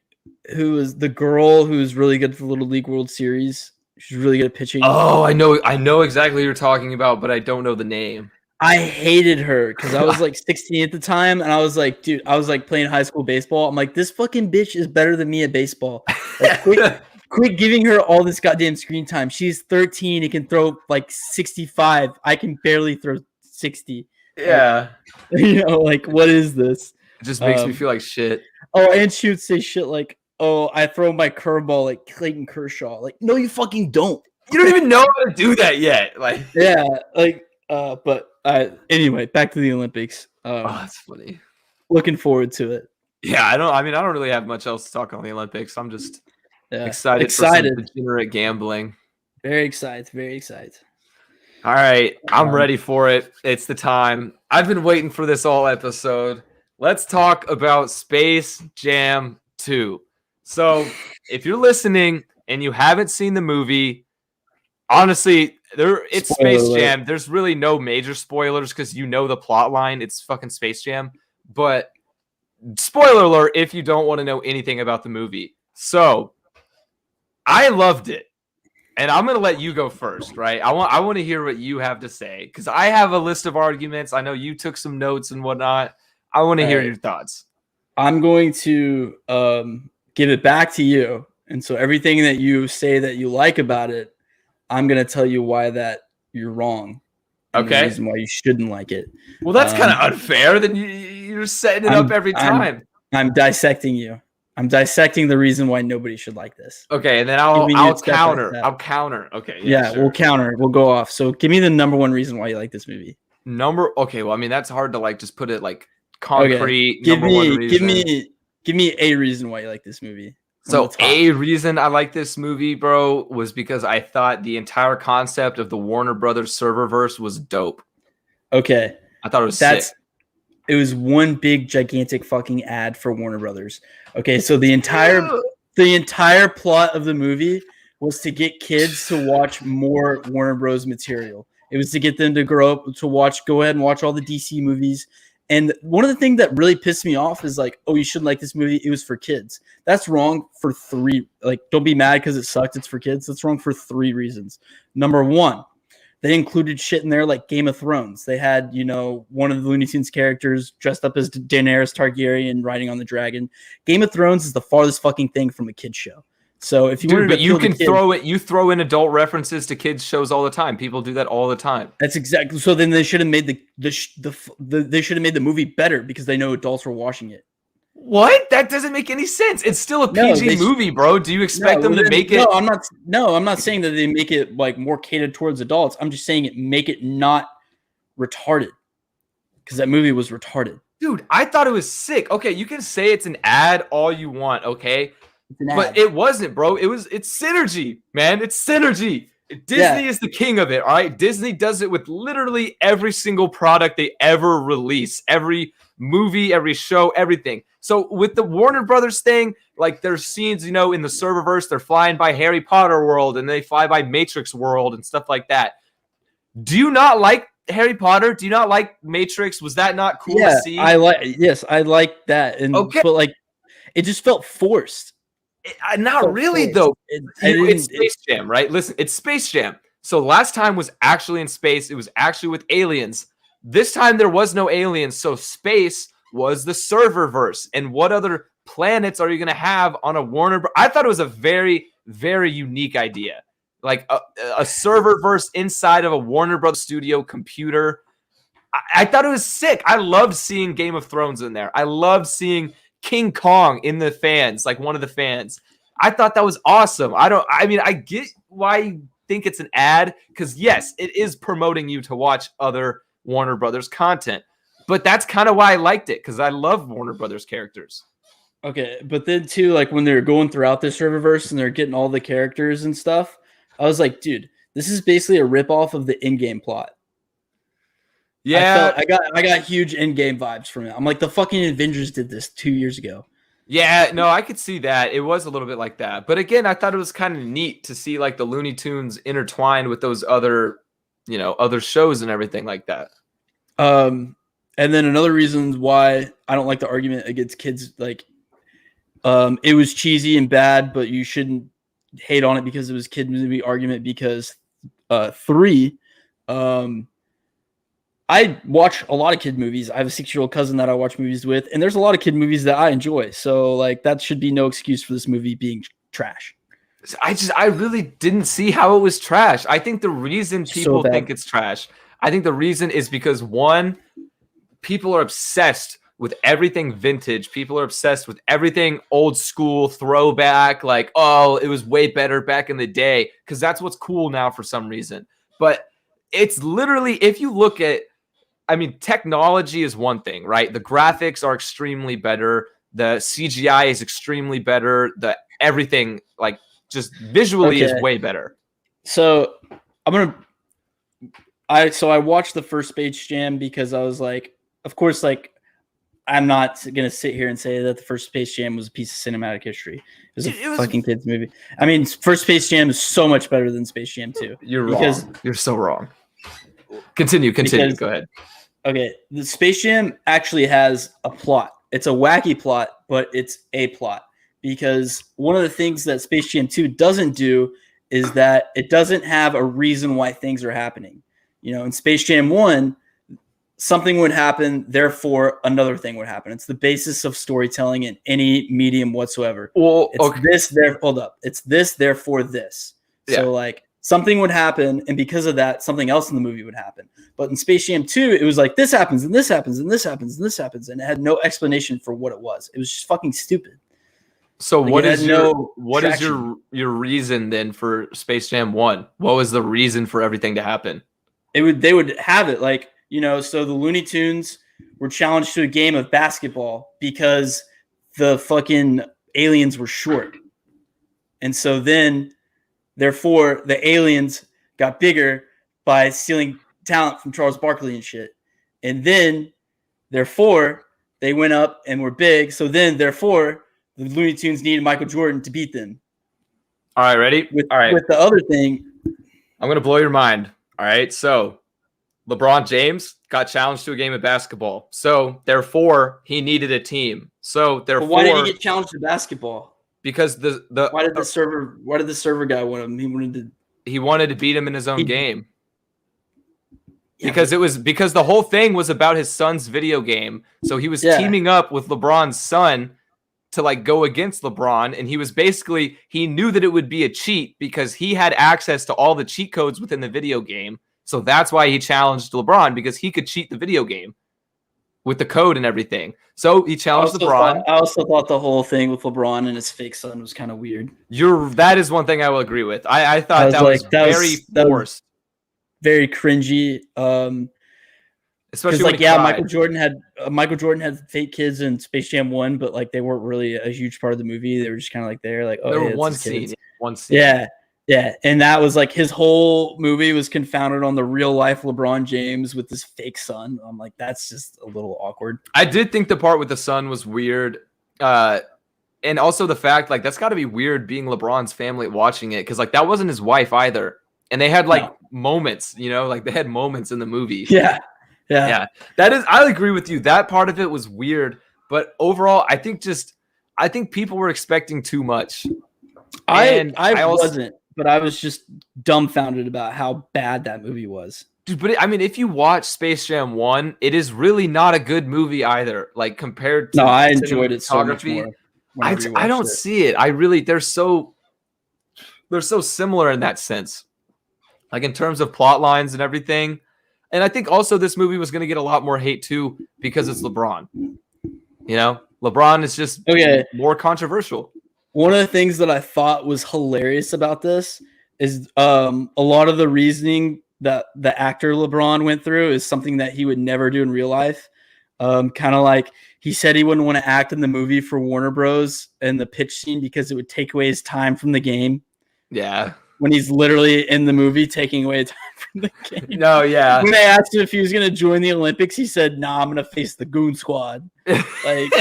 who was the girl who was really good at the Little League World Series? She's really good at pitching. Oh, I know exactly what you're talking about, but I don't know the name. I hated her because I was like 16 at the time, and I was like, dude, I was like playing high school baseball. I'm like, this fucking bitch is better than me at baseball. Like, quit giving her all this goddamn screen time. She's 13 and can throw like 65. I can barely throw 60. Yeah. Like, like, what is this? It just makes me feel like shit. Oh, and she would say shit like, oh, I throw my curveball like Clayton Kershaw. Like, no, you fucking don't. You don't even know how to do that yet. Like, yeah, like, but anyway, back to the Olympics. oh, that's funny. Looking forward to it. Yeah, I don't really have much else to talk on the Olympics. I'm just excited for some degenerate gambling. Very excited. Very excited. All right, I'm ready for it. It's the time. I've been waiting for this all episode. Let's talk about Space Jam 2. So, if you're listening and you haven't seen the movie, honestly, it's Space Jam. There's really no major spoilers because you know the plot line. It's fucking Space Jam. But spoiler alert if you don't want to know anything about the movie. So, I loved it. And I'm going to let you go first, right? I want to hear what you have to say because I have a list of arguments. I know you took some notes and whatnot. I want to hear your thoughts. I'm going to give it back to you. And so everything that you say that you like about it, I'm going to tell you why that you're wrong. Okay. The reason why you shouldn't like it. Well, that's kind of unfair. Then you're setting it up every time. I'm dissecting you. I'm dissecting the reason why nobody should like this. Okay, and then I'll counter. I'll counter. Okay. Yeah, sure. We'll counter. We'll go off. So give me the number one reason why you like this movie. Okay, well, I mean, that's hard to like just put it like concrete. Okay. Give me a reason why you like this movie. So a reason I like this movie, bro, was because I thought the entire concept of the Warner Brothers serververse was dope. Okay. I thought it was sick. It was one big gigantic fucking ad for Warner Brothers. Okay, so the entire plot of the movie was to get kids to watch more Warner Bros. Material. It was to get them to grow up to go ahead and watch all the DC movies. And one of the things that really pissed me off is like, oh, you shouldn't like this movie. It was for kids. That's wrong for three. Like, don't be mad because it sucked. It's for kids. That's wrong for 3 reasons. Number one, they included shit in there like Game of Thrones. They had, one of the Looney Tunes characters dressed up as Daenerys Targaryen riding on the dragon. Game of Thrones is the farthest fucking thing from a kid's show. So if you you throw in adult references to kids shows all the time. People do that all the time. That's exactly. So then they should have made they should have made the movie better because they know adults were watching it. What? That doesn't make any sense. It's still a PG movie, bro. Do you expect them to make it? I'm not saying that they make it like more catered towards adults. I'm just saying make it not retarded because that movie was retarded. Dude, I thought it was sick. Okay, you can say it's an ad all you want, okay? But it wasn't, bro. It's synergy, man. It's synergy. Disney is the king of it, all right? Disney does it with literally every single product they ever release. Every movie, every show, everything. So with the Warner Brothers thing, like there's scenes, in the serververse, they're flying by Harry Potter world and they fly by Matrix world and stuff like that. Do you not like Harry Potter? Do you not like Matrix? Was that not cool to see? I like that. And but like it just felt forced. Not really, though. It's Space Jam, right? Listen, it's Space Jam. So last time was actually in space. It was actually with aliens. This time there was no aliens. So space was the serververse. And what other planets are you going to have on a Warner? I thought it was a very, very unique idea. Like a serververse inside of a Warner Bros. Studio computer. I thought it was sick. I loved seeing Game of Thrones in there. I loved seeing King Kong in the fans, like one of the fans. I thought that was awesome. I get why you think it's an ad because yes, it is promoting you to watch other Warner Brothers content, but that's kind of why I liked it because I love Warner Brothers characters. Okay, but then too, like when they're going throughout this Riververse and they're getting all the characters and stuff, I was like, dude, this is basically a ripoff of the in-game plot. Yeah, I got huge in-game vibes from it. I'm like, the fucking Avengers did this 2 years ago. Yeah, no, I could see that. It was a little bit like that. But again, I thought it was kind of neat to see like the Looney Tunes intertwined with those other, other shows and everything like that. And then another reason why I don't like the argument against kids, like, it was cheesy and bad, but you shouldn't hate on it because it was kid movie argument because 3, I watch a lot of kid movies. I have a 6-year-old cousin that I watch movies with, and there's a lot of kid movies that I enjoy. So like that should be no excuse for this movie being trash. I really didn't see how it was trash. I think the reason people think it's trash, I think the reason is because one, people are obsessed with everything vintage. People are obsessed with everything old school, throwback, like, oh, it was way better back in the day, because that's what's cool now for some reason. But it's literally, if you look at, I mean, technology is one thing, right? The graphics are extremely better. The CGI is extremely better. The everything, like, just visually is way better. So I watched the first Space Jam because I was like, of course, like, I'm not going to sit here and say that the first Space Jam was a piece of cinematic history. It was fucking kids movie. I mean, first Space Jam is so much better than Space Jam 2. You're wrong. You're so wrong. Continue. Go ahead. Okay. The Space Jam actually has a plot. It's a wacky plot, but it's a plot. Because one of the things that Space Jam 2 doesn't do is that it doesn't have a reason why things are happening. You know, in Space Jam 1, something would happen, therefore another thing would happen. It's the basis of storytelling in any medium whatsoever. Well, it's It's this, therefore this. Yeah. So like something would happen, and because of that, something else in the movie would happen. But in Space Jam 2, it was like this happens, and this happens, and this happens, and this happens, and it had no explanation for what it was. It was just fucking stupid. So like what is your reason then for Space Jam 1? What was the reason for everything to happen? They would have it like, you know, so the Looney Tunes were challenged to a game of basketball because the fucking aliens were short. And so then, therefore, the aliens got bigger by stealing talent from Charles Barkley and shit. And then, therefore, they went up and were big. So then, therefore, the Looney Tunes needed Michael Jordan to beat them. All right, ready? All right. With the other thing. I'm going to blow your mind. All right, so LeBron James got challenged to a game of basketball. So, therefore, he needed a team. So, therefore, but why did he get challenged to basketball? Because why did the server guy want him? He wanted to beat him in his own game. Yeah, because the whole thing was about his son's video game. So he was teaming up with LeBron's son to like go against LeBron, and he knew that it would be a cheat because he had access to all the cheat codes within the video game. So that's why he challenged LeBron, because he could cheat the video game with the code and everything. So he challenged LeBron. I also thought the whole thing with LeBron and his fake son was kind of weird. That is one thing I will agree with. I thought that was very forced. Very cringy. Especially like, Michael Jordan had fake kids in Space Jam 1, but like they weren't really a huge part of the movie. They were just kind of like there, like, oh, there were one scene. Yeah, and that was like his whole movie was confounded on the real life LeBron James with this fake son. I'm like, that's just a little awkward. I did think the part with the son was weird, and also the fact like that's got to be weird being LeBron's family watching it, because like that wasn't his wife either, and they had like moments, you know, like they had moments in the movie. Yeah. That is, I agree with you. That part of it was weird, but overall, I think people were expecting too much. I wasn't, but I was just dumbfounded about how bad that movie was. Dude, but I mean, if you watch Space Jam 1, it is really not a good movie either. Like compared to I enjoyed it so much more. I don't see it. They're so similar in that sense. Like in terms of plot lines and everything. And I think also this movie was going to get a lot more hate too because it's LeBron. You know, LeBron is just more controversial. One of the things that I thought was hilarious about this is a lot of the reasoning that the actor LeBron went through is something that he would never do in real life. Kind of like he said he wouldn't want to act in the movie for Warner Bros. And the pitch scene because it would take away his time from the game. Yeah. When he's literally in the movie taking away time from the game. No, yeah. When they asked him if he was going to join the Olympics, he said, "Nah, I'm going to face the Goon Squad." Like,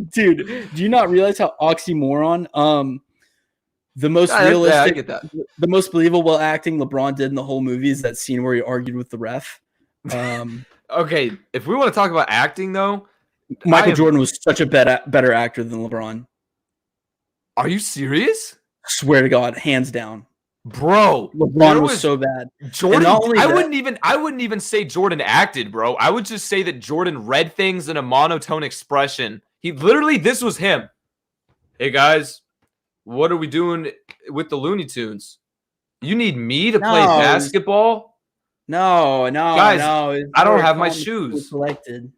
dude, do you not realize how oxymoron? The most realistic, the most believable acting LeBron did in the whole movie is that scene where he argued with the ref. Okay, if we want to talk about acting, though, Michael Jordan was such a better actor than LeBron. Are you serious? Swear to God, hands down. Bro, LeBron was so bad. Jordan, I wouldn't even say Jordan acted, bro. I would just say that Jordan read things in a monotone expression. He literally, this was him. Hey guys, what are we doing with the Looney Tunes? You need me to play basketball? No, guys, no. I don't have my shoes. Selected.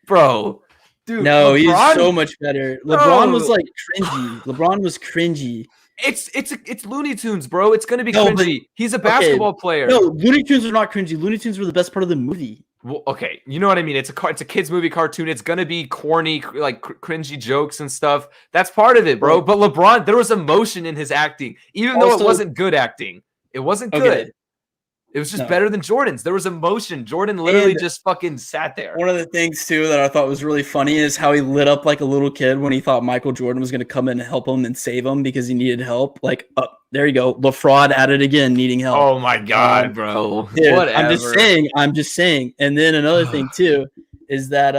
Bro, dude. No, he's so much better. LeBron was like cringy. LeBron was cringy. It's Looney Tunes, bro. It's gonna be cringy. He's a basketball player. No, Looney Tunes are not cringy. Looney Tunes were the best part of the movie. Well, okay, you know what I mean. It's a kids movie cartoon. It's gonna be corny, like cringy jokes and stuff. That's part of it, bro. But LeBron, there was emotion in his acting, even though it wasn't good acting. It wasn't good. It was just better than Jordan's. There was emotion. Jordan literally just fucking sat there. One of the things, too, that I thought was really funny is how he lit up like a little kid when he thought Michael Jordan was going to come in and help him and save him because he needed help. Like, there you go. LaFraud at it again, needing help. Oh, my God, bro. Dude, whatever. I'm just saying. And then another thing, too, is that,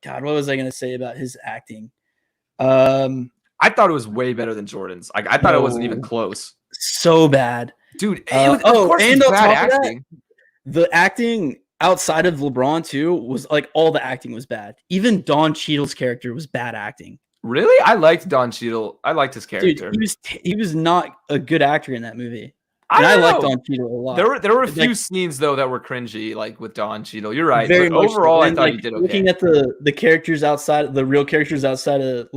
God, what was I going to say about his acting? I thought it was way better than Jordan's. I thought it wasn't even close. So bad. Dude, of course and on top of that, the acting outside of LeBron too was like all the acting was bad. Even Don Cheadle's character was bad acting. Really? I liked Don Cheadle. I liked his character. Dude, he was not a good actor in that movie. I liked Don Cheadle a lot. There were a few scenes though that were cringy, like with Don Cheadle. You're right. But overall, I thought he did okay. Looking at the characters outside, the real characters outside of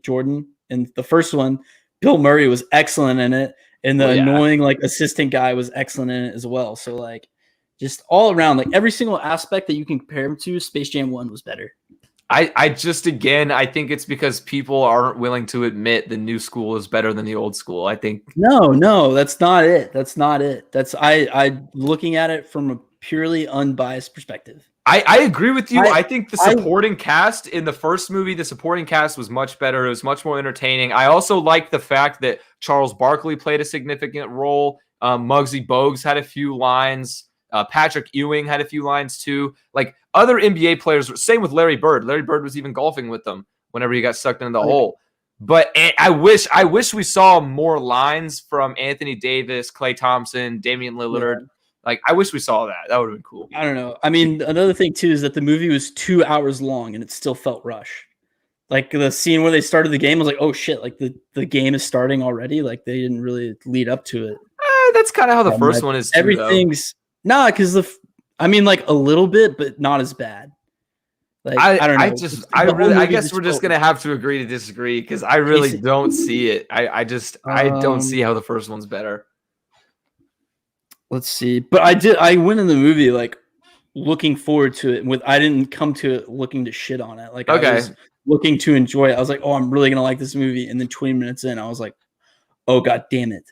Jordan, and the first one, Bill Murray was excellent in it. And the annoying like assistant guy was excellent in it as well. So like just all around, like every single aspect that you can compare him to, Space Jam 1 was better. I think it's because people aren't willing to admit the new school is better than the old school. I think no, that's not it. That's I looking at it from a purely unbiased perspective. I agree with you. I think the supporting cast in the first movie, the supporting cast was much better. It was much more entertaining. I also like the fact that Charles Barkley played a significant role. Muggsy Bogues had a few lines. Patrick Ewing had a few lines too. Like other NBA players, same with Larry Bird. Larry Bird was even golfing with them whenever he got sucked into the hole. But I wish we saw more lines from Anthony Davis, Klay Thompson, Damian Lillard. Yeah. Like, I wish we saw that. That would have been cool. I don't know. I mean, another thing, too, is that the movie was 2 hours long, and it still felt rushed. Like, the scene where they started the game, I was like, oh, shit, like, the game is starting already? Like, they didn't really lead up to it. That's kind of how the first one is, too, everything's... Nah, because like, a little bit, but not as bad. Like, I don't know. I guess we're just going to have to agree to disagree, because I really don't see it. I don't see how the first one's better. Let's see. But I went in the movie like looking forward to it I didn't come to it looking to shit on it. Like I was looking to enjoy it. I was like, oh, I'm really gonna like this movie. And then 20 minutes in, I was like, oh god damn it.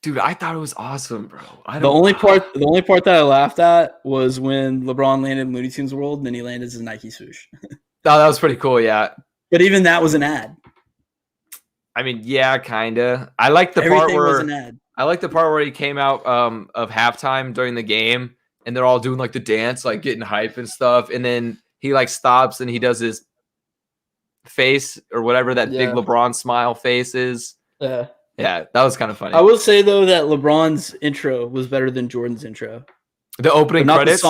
Dude, I thought it was awesome, bro. The only part that I laughed at was when LeBron landed in Looney Tunes World and then he landed his Nike swoosh. Oh, that was pretty cool, yeah. But even that was an ad. I mean, yeah, kinda. I like the part where was an ad. I like the part where he came out of halftime during the game and they're all doing like the dance, like getting hype and stuff. And then he like stops and he does his face or whatever that big LeBron smile face is. Yeah, that was kind of funny. I will say though that LeBron's intro was better than Jordan's intro. The opening credits?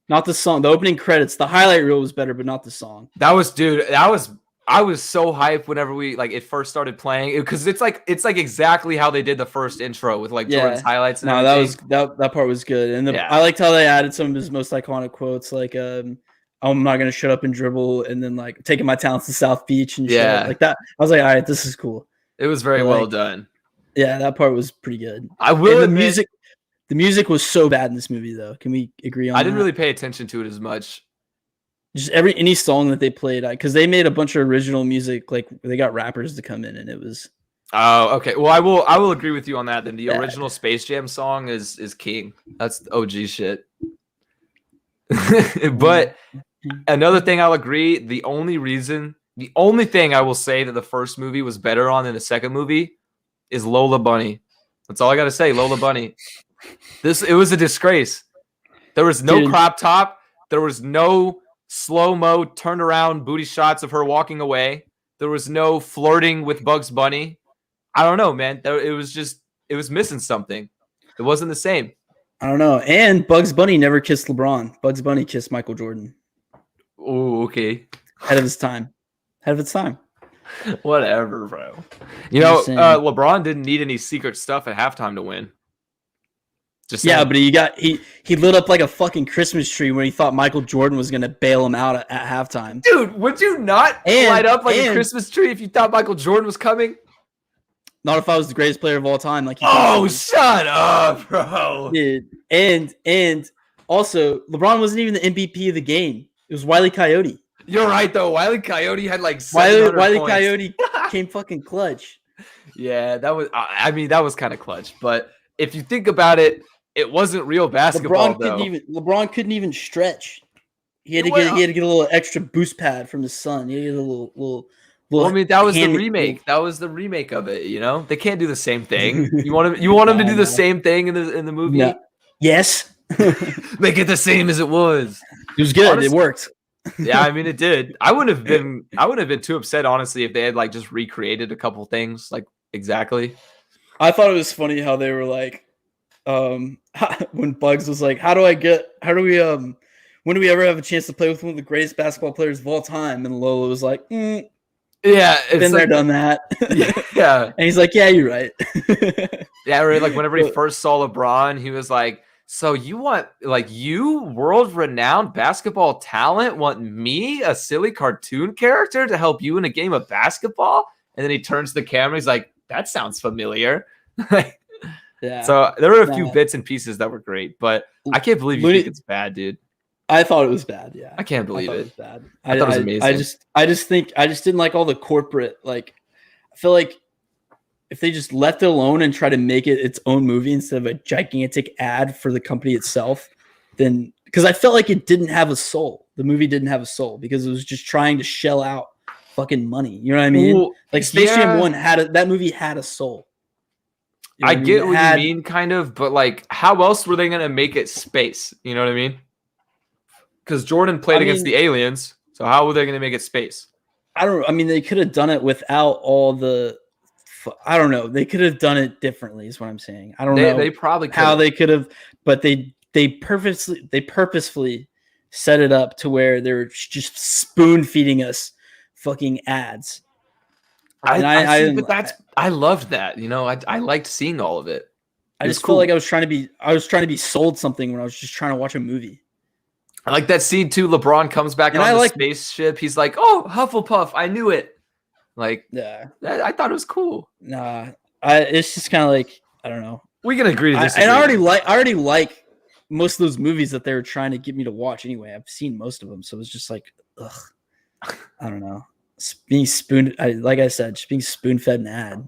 Not the song. The opening credits. The highlight reel was better, but not the song. I was so hyped whenever it first started playing because it's like exactly how they did the first intro with like Jordan's highlights. And everything. that part was good, and I liked how they added some of his most iconic quotes, like "I'm not gonna shut up and dribble," and then like taking my talents to South Beach and shit like that. I was like, all right, this is cool. It was very well done. Yeah, that part was pretty good. I will admit, the music was so bad in this movie, though. Can we agree on that? I didn't really pay attention to it as much. Just any song that they played, because they made a bunch of original music, like they got rappers to come in, and it was. Oh, okay. Well, I will agree with you on that. Then the original Space Jam song is king. That's OG shit. But another thing I'll agree. The only thing I will say that the first movie was better on than the second movie is Lola Bunny. That's all I got to say. Lola Bunny. It was a disgrace. There was no crop top. There was no slow-mo turned around booty shots of her walking away. There was no flirting with Bugs Bunny. I don't know, man. It it was missing something. It wasn't the same. I don't know. And Bugs Bunny never kissed LeBron. Bugs Bunny kissed Michael Jordan. Oh, okay. Ahead of his time. Ahead of its time. Whatever, bro. LeBron didn't need any secret stuff at halftime to win. Just saying. But he lit up like a fucking Christmas tree when he thought Michael Jordan was gonna bail him out at halftime. Dude, would you not light up like a Christmas tree if you thought Michael Jordan was coming? Not if I was the greatest player of all time. Shut up, bro. Dude. And also, LeBron wasn't even the MVP of the game. It was Wile E. Coyote. You're right, though. Wile E. Coyote had like Wile E. Coyote came fucking clutch. Yeah, that was. I mean, that was kind of clutch. But if you think about it, it wasn't real basketball. LeBron couldn't even stretch. He had to get a little extra boost pad from the sun. He had to get a little. Well, I mean, that was the remake. That was the remake of it. You know, they can't do the same thing. You want them to do the same thing in the movie? No. Yes. Make it the same as it was. It was good. Honestly, it worked. Yeah, I mean, it did. I wouldn't have been too upset, honestly, if they had like just recreated a couple things, like exactly. I thought it was funny how they were like, when Bugs was like, when do we ever have a chance to play with one of the greatest basketball players of all time? And Lola was like, yeah, it's been there, done that. Yeah. And he's like, yeah, you're right. Yeah, right. Like whenever he first saw LeBron, he was like, so you want, like, you world-renowned basketball talent want me, a silly cartoon character, to help you in a game of basketball? And then he turns to the camera, he's like, that sounds familiar. Yeah. So there were a few bits and pieces that were great, but I can't believe you think it's bad, dude. I thought it was bad, yeah. I can't believe it. It was bad. I thought it was amazing. I just didn't like all the corporate, like, I feel like if they just left it alone and try to make it its own movie instead of a gigantic ad for the company itself, then because I felt like it didn't have a soul. The movie didn't have a soul because it was just trying to shell out fucking money. You know what I mean? Well, like Space Jam 1 that movie had a soul. You know I get what you mean, kind of, but like, how else were they gonna make it space? You know what I mean? Because Jordan played against the aliens, so how were they gonna make it space? I mean, they could have done it without all the. I don't know. They could have done it differently. Is what I'm saying. I don't know. They probably could how they could have, but they purposefully set it up to where they're just spoon feeding us fucking ads. I loved that. You know, I liked seeing all of it. I just felt like I was trying to be sold something when I was just trying to watch a movie. I like that scene too. LeBron comes back on the spaceship. He's like, "Oh, Hufflepuff, I knew it." Like, yeah, I thought it was cool. Nah, it's just kind of like, I don't know. We can agree to disagree. And I already like most of those movies that they were trying to get me to watch anyway. I've seen most of them, so it's just like, ugh, I don't know. Being spoon, like I said, just being spoon fed an ad,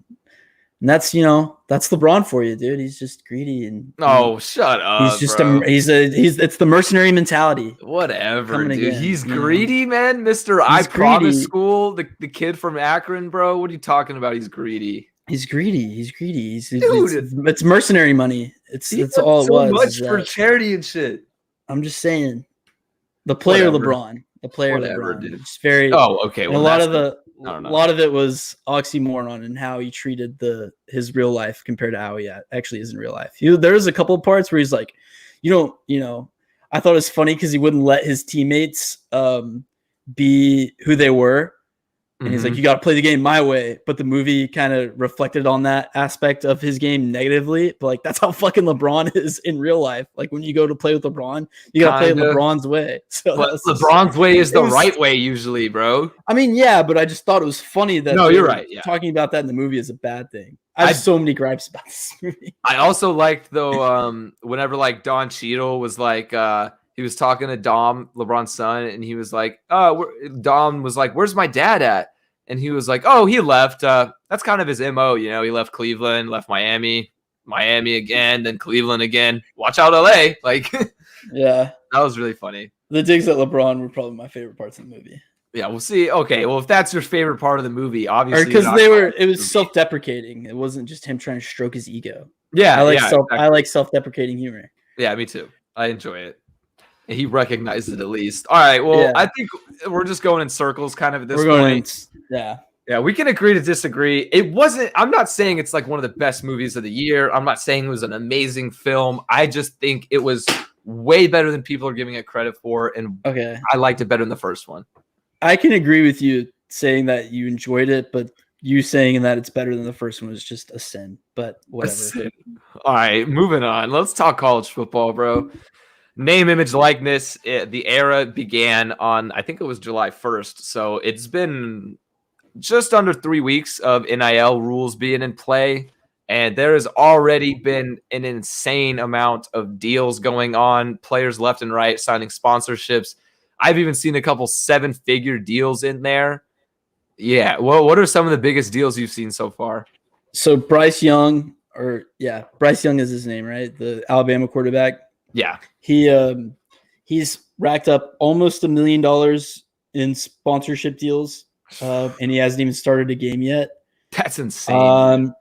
and that's LeBron for you, dude. He's just greedy and shut up. He's just it's the mercenary mentality. Whatever, dude. He's greedy, man. Mr. I Promise School, the kid from Akron, bro. What are you talking about? He's greedy. He's greedy. It's mercenary money. It's all it was. So much for charity and shit. I'm just saying, the player LeBron. The player Whatever, LeBron. Dude. It's very. Oh, okay. Well, a lot of it was oxymoron and how he treated his real life compared to how he actually is in real life. There's a couple of parts where he's like, I thought it was funny because he wouldn't let his teammates be who they were. And he's like, you got to play the game my way. But the movie kind of reflected on that aspect of his game negatively. But like, that's how fucking LeBron is in real life. Like when you go to play with LeBron, you got to play LeBron's way. So but LeBron's way is the right way usually, bro. I mean, yeah, but I just thought it was funny that you're right. Yeah. Talking about that in the movie is a bad thing. I have so many gripes about this movie. I also liked though, whenever like Don Cheadle was like, he was talking to Dom, LeBron's son, and he was like, Dom was like, where's my dad at? And he was like, oh, he left. That's kind of his MO, He left Cleveland, left Miami again, then Cleveland again. Watch out, LA. Like, yeah. That was really funny. The digs at LeBron were probably my favorite parts of the movie. Yeah, we'll see. Okay, well, if that's your favorite part of the movie, obviously. Because it was self-deprecating. It wasn't just him trying to stroke his ego. Yeah, I like self-deprecating humor. Yeah, me too. I enjoy it. He recognized it at least. All right. Well, I think we're just going in circles kind of at this point. Yeah. Yeah, we can agree to disagree. I'm not saying it's like one of the best movies of the year. I'm not saying it was an amazing film. I just think it was way better than people are giving it credit for. And Okay. I liked it better than the first one. I can agree with you saying that you enjoyed it, but you saying that it's better than the first one was just a sin, but whatever. All right, moving on. Let's talk college football, bro. Name, image, likeness. The era began on, I think it was July 1st. So it's been just under 3 weeks of NIL rules being in play. And there has already been an insane amount of deals going on, players left and right signing sponsorships. I've even seen a couple 7-figure deals in there. Yeah. Well, what are some of the biggest deals you've seen so far? So Bryce Young is his name, right? The Alabama quarterback. Yeah. He's racked up almost $1 million in sponsorship deals, and he hasn't even started a game yet. That's insane.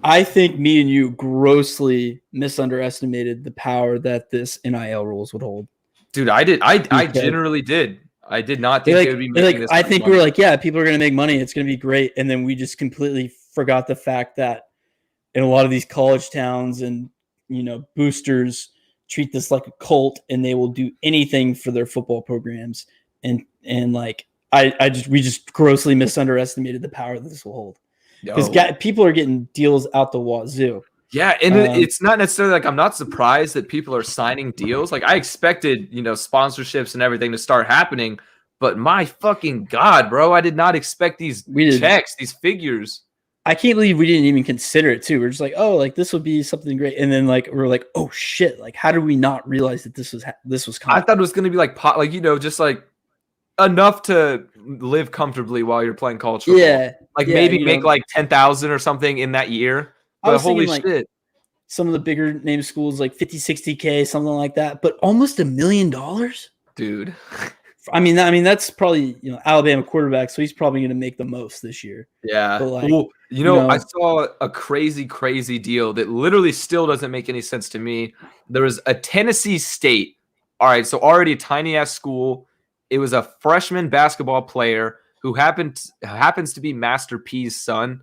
I think me and you grossly misunderestimated the power that this NIL rules would hold. Dude, I did. I generally did. I did not think they would be making this. I think we were like, yeah, people are going to make money. It's going to be great. And then we just completely forgot the fact that in a lot of these college towns and, boosters treat this like a cult and they will do anything for their football programs. And like, we just grossly misunderestimated the power that this will hold. Because people are getting deals out the wazoo. Yeah, and it's not necessarily like I'm not surprised that people are signing deals. Like I expected, sponsorships and everything to start happening, but my fucking God, bro, I did not expect these checks, these figures. I can't believe we didn't even consider it too. We're just like, oh, like this would be something great, and then like we're like, oh shit, like how did we not realize that this was coming? I thought it was going to be like just like enough to live comfortably while you're playing college football. Yeah, like maybe make like 10,000 or something in that year. But holy shit. Some of the bigger name schools like 50, 60K, something like that, but almost $1 million, dude. I mean, that's probably Alabama quarterback, so he's probably going to make the most this year. Yeah. But like, I saw a crazy deal that literally still doesn't make any sense to me. There was a Tennessee State. All right, so already a tiny ass school. It was a freshman basketball player who happens to be Master P's son.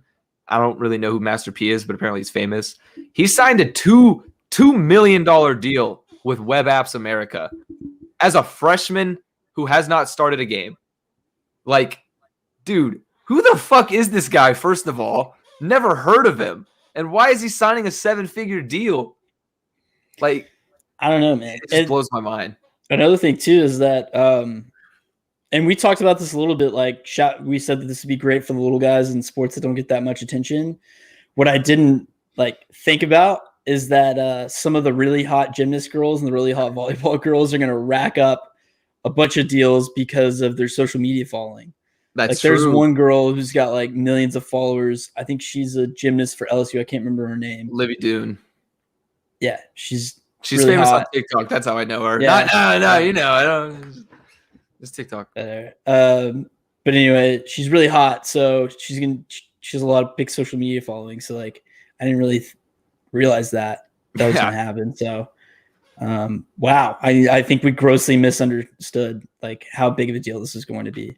I don't really know who Master P is, but apparently he's famous. He signed a $2 million deal with Web Apps America as a freshman who has not started a game. Like, dude, who the fuck is this guy, first of all? Never heard of him. And why is he signing a 7-figure deal? Like, I don't know, man. It just blows my mind. Another thing, too, is that and we talked about this a little bit, like we said that this would be great for the little guys in sports that don't get that much attention. What I didn't think about is that some of the really hot gymnast girls and the really hot volleyball girls are going to rack up a bunch of deals because of their social media following. That's true. There's one girl who's got like millions of followers. I think she's a gymnast for LSU. I can't remember her name. Livy Dune. Yeah, she's really famous hot on TikTok. That's how I know her. Yeah. No, I don't. It's TikTok. But anyway, she's really hot, so she has a lot of big social media following. So like, I didn't really realize that was gonna happen. So, wow, I think we grossly misunderstood like how big of a deal this is going to be.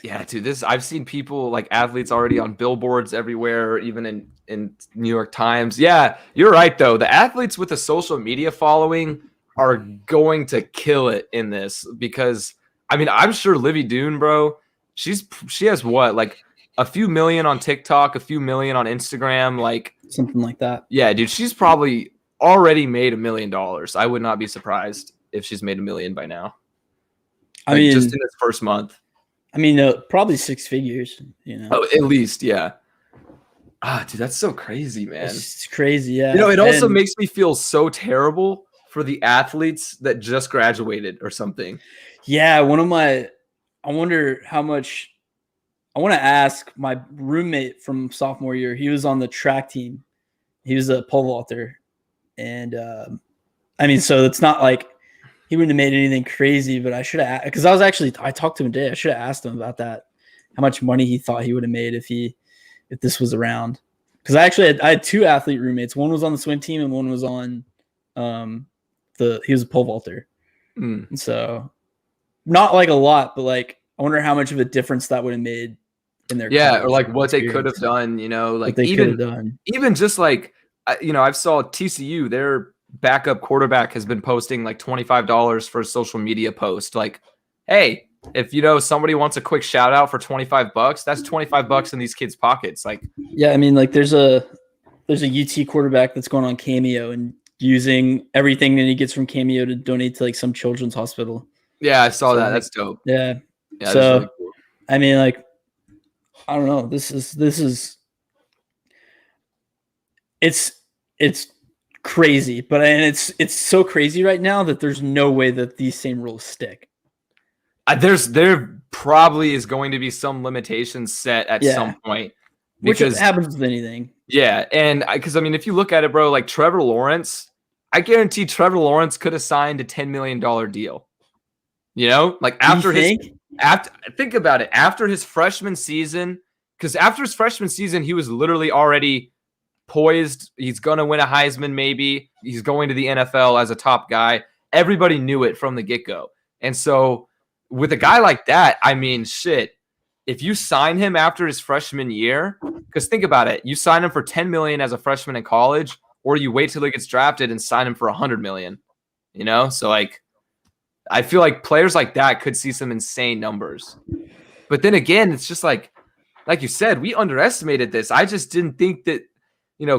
Yeah, dude, I've seen people like athletes already on billboards everywhere, even in New York Times. Yeah, you're right though. The athletes with a social media following are going to kill it in this because. I mean, I'm sure Livy Dune, bro, she has what, like a few million on TikTok, a few million on Instagram, like something like that. Yeah, dude, she's probably already made $1 million. I would not be surprised if she's made $1 million by now. I mean, just in this first month. I mean, probably 6 figures, Oh, at least, yeah. Dude, that's so crazy, man. It's crazy, yeah. It also makes me feel so terrible for the athletes that just graduated or something. Yeah, I wonder how much. I want to ask my roommate from sophomore year. He was on the track team. He was a pole vaulter. And I mean, so it's not like he wouldn't have made anything crazy, but I should have, because I talked to him today. I should have asked him about that, how much money he thought he would have made if this was around. Because I had 2 athlete roommates. One was on the swim team and one was on he was a pole vaulter. And so not like a lot, but like I wonder how much of a difference that would have made in their Yeah, or college what they could have experience. done, What they could have done. even just I saw TCU, their backup quarterback has been posting like $25 for a social media post. Like, hey, if somebody wants a quick shout out for $25, that's $25 in these kids' pockets. Like, yeah, I mean, like there's a UT quarterback that's going on Cameo and using everything that he gets from Cameo to donate to like some children's hospital. yeah, I saw that. Like, that's dope. Yeah. Yeah, So that's really cool. I mean, like, I don't know. This is it's crazy, but it's so crazy right now that there's no way that these same rules stick. There probably is going to be some limitations set at some point, because which happens with anything. Yeah, and because I mean, if you look at it, bro, like Trevor Lawrence, I guarantee Trevor Lawrence could have signed a $10 million deal. Like after think about it, after his freshman season, because after his freshman season, he was literally already poised. He's gonna win a Heisman, maybe. He's going to the NFL as a top guy. Everybody knew it from the get-go, and so with a guy like that, I mean, shit. If you sign him after his freshman year, because think about it, you sign him for $10 million as a freshman in college, or you wait till he gets drafted and sign him for $100 million. So like, I feel like players like that could see some insane numbers. But then again, it's just like you said, we underestimated this. I just didn't think that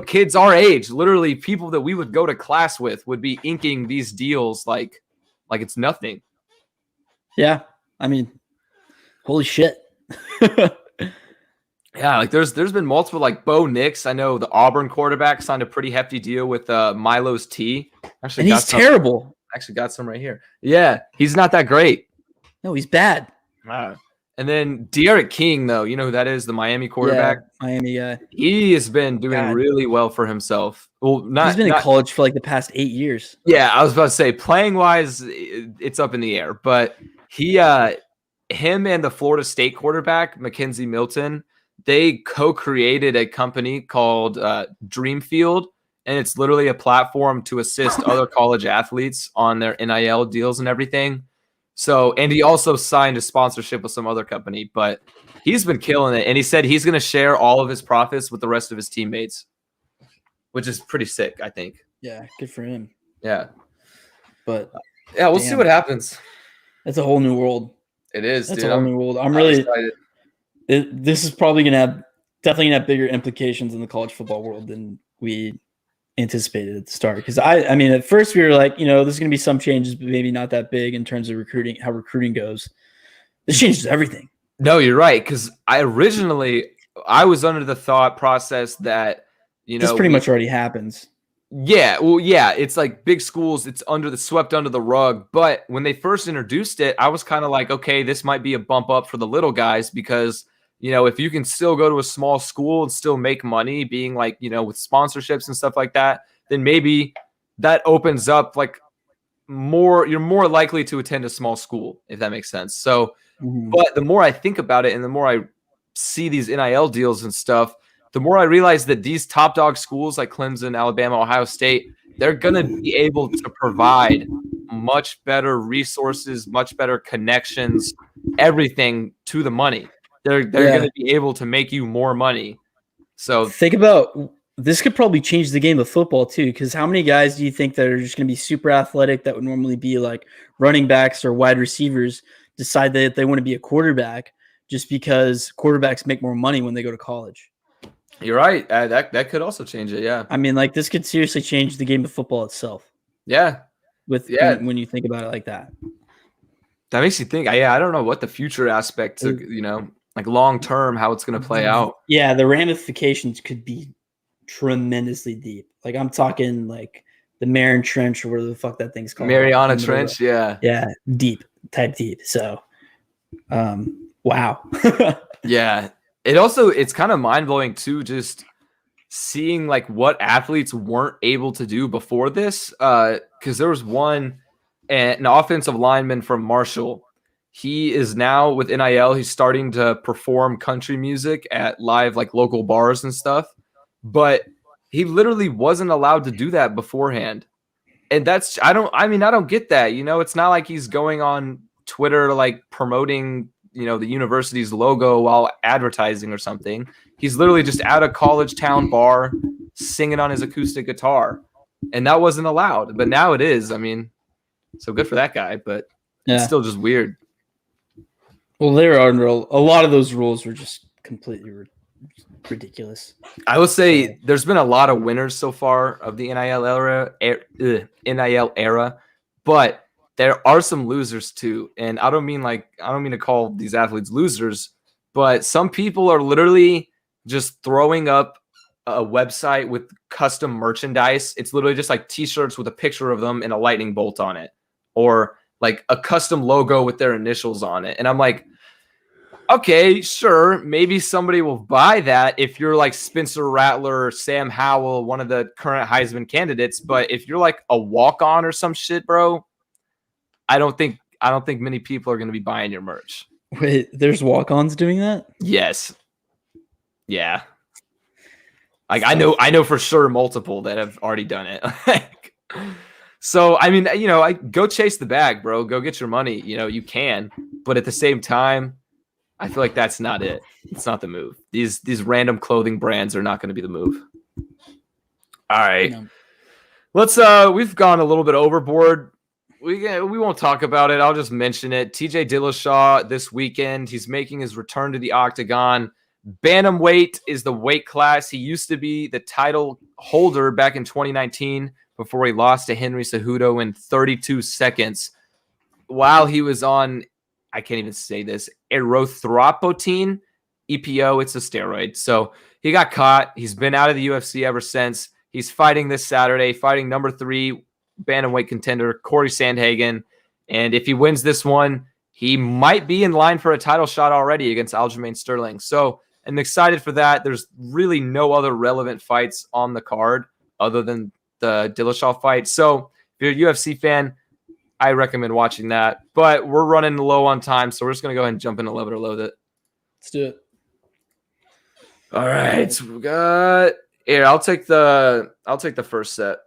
kids our age, literally people that we would go to class with, would be inking these deals like it's nothing. Yeah, I mean, holy shit. Yeah, like there's been multiple, like Bo Nix. I know the Auburn quarterback signed a pretty hefty deal with Milo's Tea. Actually, and he's terrible. Actually got some right here. Yeah, he's not that great. No, he's bad. Wow. And then De'Aaron King, though, you know who that is, the Miami quarterback. Yeah, Miami guy. He has been doing really well for himself. Well, he's been in college for like the past 8 years. Yeah, I was about to say, playing wise, it's up in the air. But him and the Florida State quarterback, Mackenzie Milton, they co-created a company called Dreamfield, and it's literally a platform to assist other college athletes on their NIL deals and everything. So, and he also signed a sponsorship with some other company, but he's been killing it. And he said he's going to share all of his profits with the rest of his teammates, which is pretty sick, I think. Yeah, good for him. Yeah. But yeah, we'll see what happens. It's a whole new world. It is, That's a whole new world. I'm really excited. This is probably definitely going to have bigger implications in the college football world than we anticipated at the start. Because I mean, at first we were like, there's going to be some changes, but maybe not that big in terms of recruiting, how recruiting goes. This changes everything. No, you're right. Because I was under the thought process that, this pretty much already happens. Yeah, well, yeah, it's like big schools, it's swept under the rug. But when they first introduced it, I was kind of like, okay, this might be a bump up for the little guys because, if you can still go to a small school and still make money being like, with sponsorships and stuff like that, then maybe that opens up like you're more likely to attend a small school, if that makes sense. So, but the more I think about it and the more I see these NIL deals and stuff, the more I realize that these top dog schools like Clemson, Alabama, Ohio State, they're going to be able to provide much better resources, much better connections, everything to the money. They're going to be able to make you more money. So think about this could probably change the game of football too, because how many guys do you think that are just going to be super athletic that would normally be like running backs or wide receivers decide that they want to be a quarterback just because quarterbacks make more money when they go to college? You're right. That could also change it. Yeah. I mean, like this could seriously change the game of football itself. Yeah. When you think about it like that. That makes you think. I don't know what the future aspect, like long term, how it's going to play out. Yeah, the ramifications could be tremendously deep. Like I'm talking like the Mariana Trench or whatever the fuck that thing's called. Mariana Trench. Yeah. Yeah. Type deep. So, wow. Yeah. It's kind of mind-blowing too, just seeing like what athletes weren't able to do before this. Because there was an offensive lineman from Marshall. He is now with NIL. He's starting to perform country music at live like local bars and stuff. But he literally wasn't allowed to do that beforehand. And I don't get that. It's not like he's going on Twitter like promoting the university's logo while advertising or something. He's literally just at a college town bar singing on his acoustic guitar, and that wasn't allowed, but now it is. I mean, so good for that guy, but it's still just weird. Well, there are a lot of those rules were just completely ridiculous. I will say there's been a lot of winners so far of the NIL era, but there are some losers too. And I don't mean to call these athletes losers, but some people are literally just throwing up a website with custom merchandise. It's literally just like t-shirts with a picture of them and a lightning bolt on it, or like a custom logo with their initials on it. And I'm like, okay, sure, maybe somebody will buy that if you're like Spencer Rattler or Sam Howell, one of the current Heisman candidates. But if you're like a walk-on or some shit, bro, I don't think many people are going to be buying your merch. Wait, there's walk-ons doing that? Yes. Yeah. Like I know for sure multiple that have already done it. So, I mean, I go chase the bag, bro. Go get your money. You can, but at the same time, I feel like that's not it. It's not the move. These random clothing brands are not going to be the move. All right. No. Let's we've gone a little bit overboard. We won't talk about it. I'll just mention it. TJ Dillashaw this weekend, he's making his return to the octagon. Bantamweight is the weight class. He used to be the title holder back in 2019 before he lost to Henry Cejudo in 32 seconds while he was on, I can't even say this, erythropoietin, EPO. It's a steroid. So he got caught. He's been out of the UFC ever since. He's fighting this Saturday, fighting number 3 bantamweight contender, Corey Sandhagen. And if he wins this one, he might be in line for a title shot already against Aljamain Sterling. So I'm excited for that. There's really no other relevant fights on the card other than the Dillashaw fight. So if you're a UFC fan, I recommend watching that, but we're running low on time, so we're just going to go ahead and jump into Love It or Loathe It. Let's do it. All right, so we got here. I'll take the first set.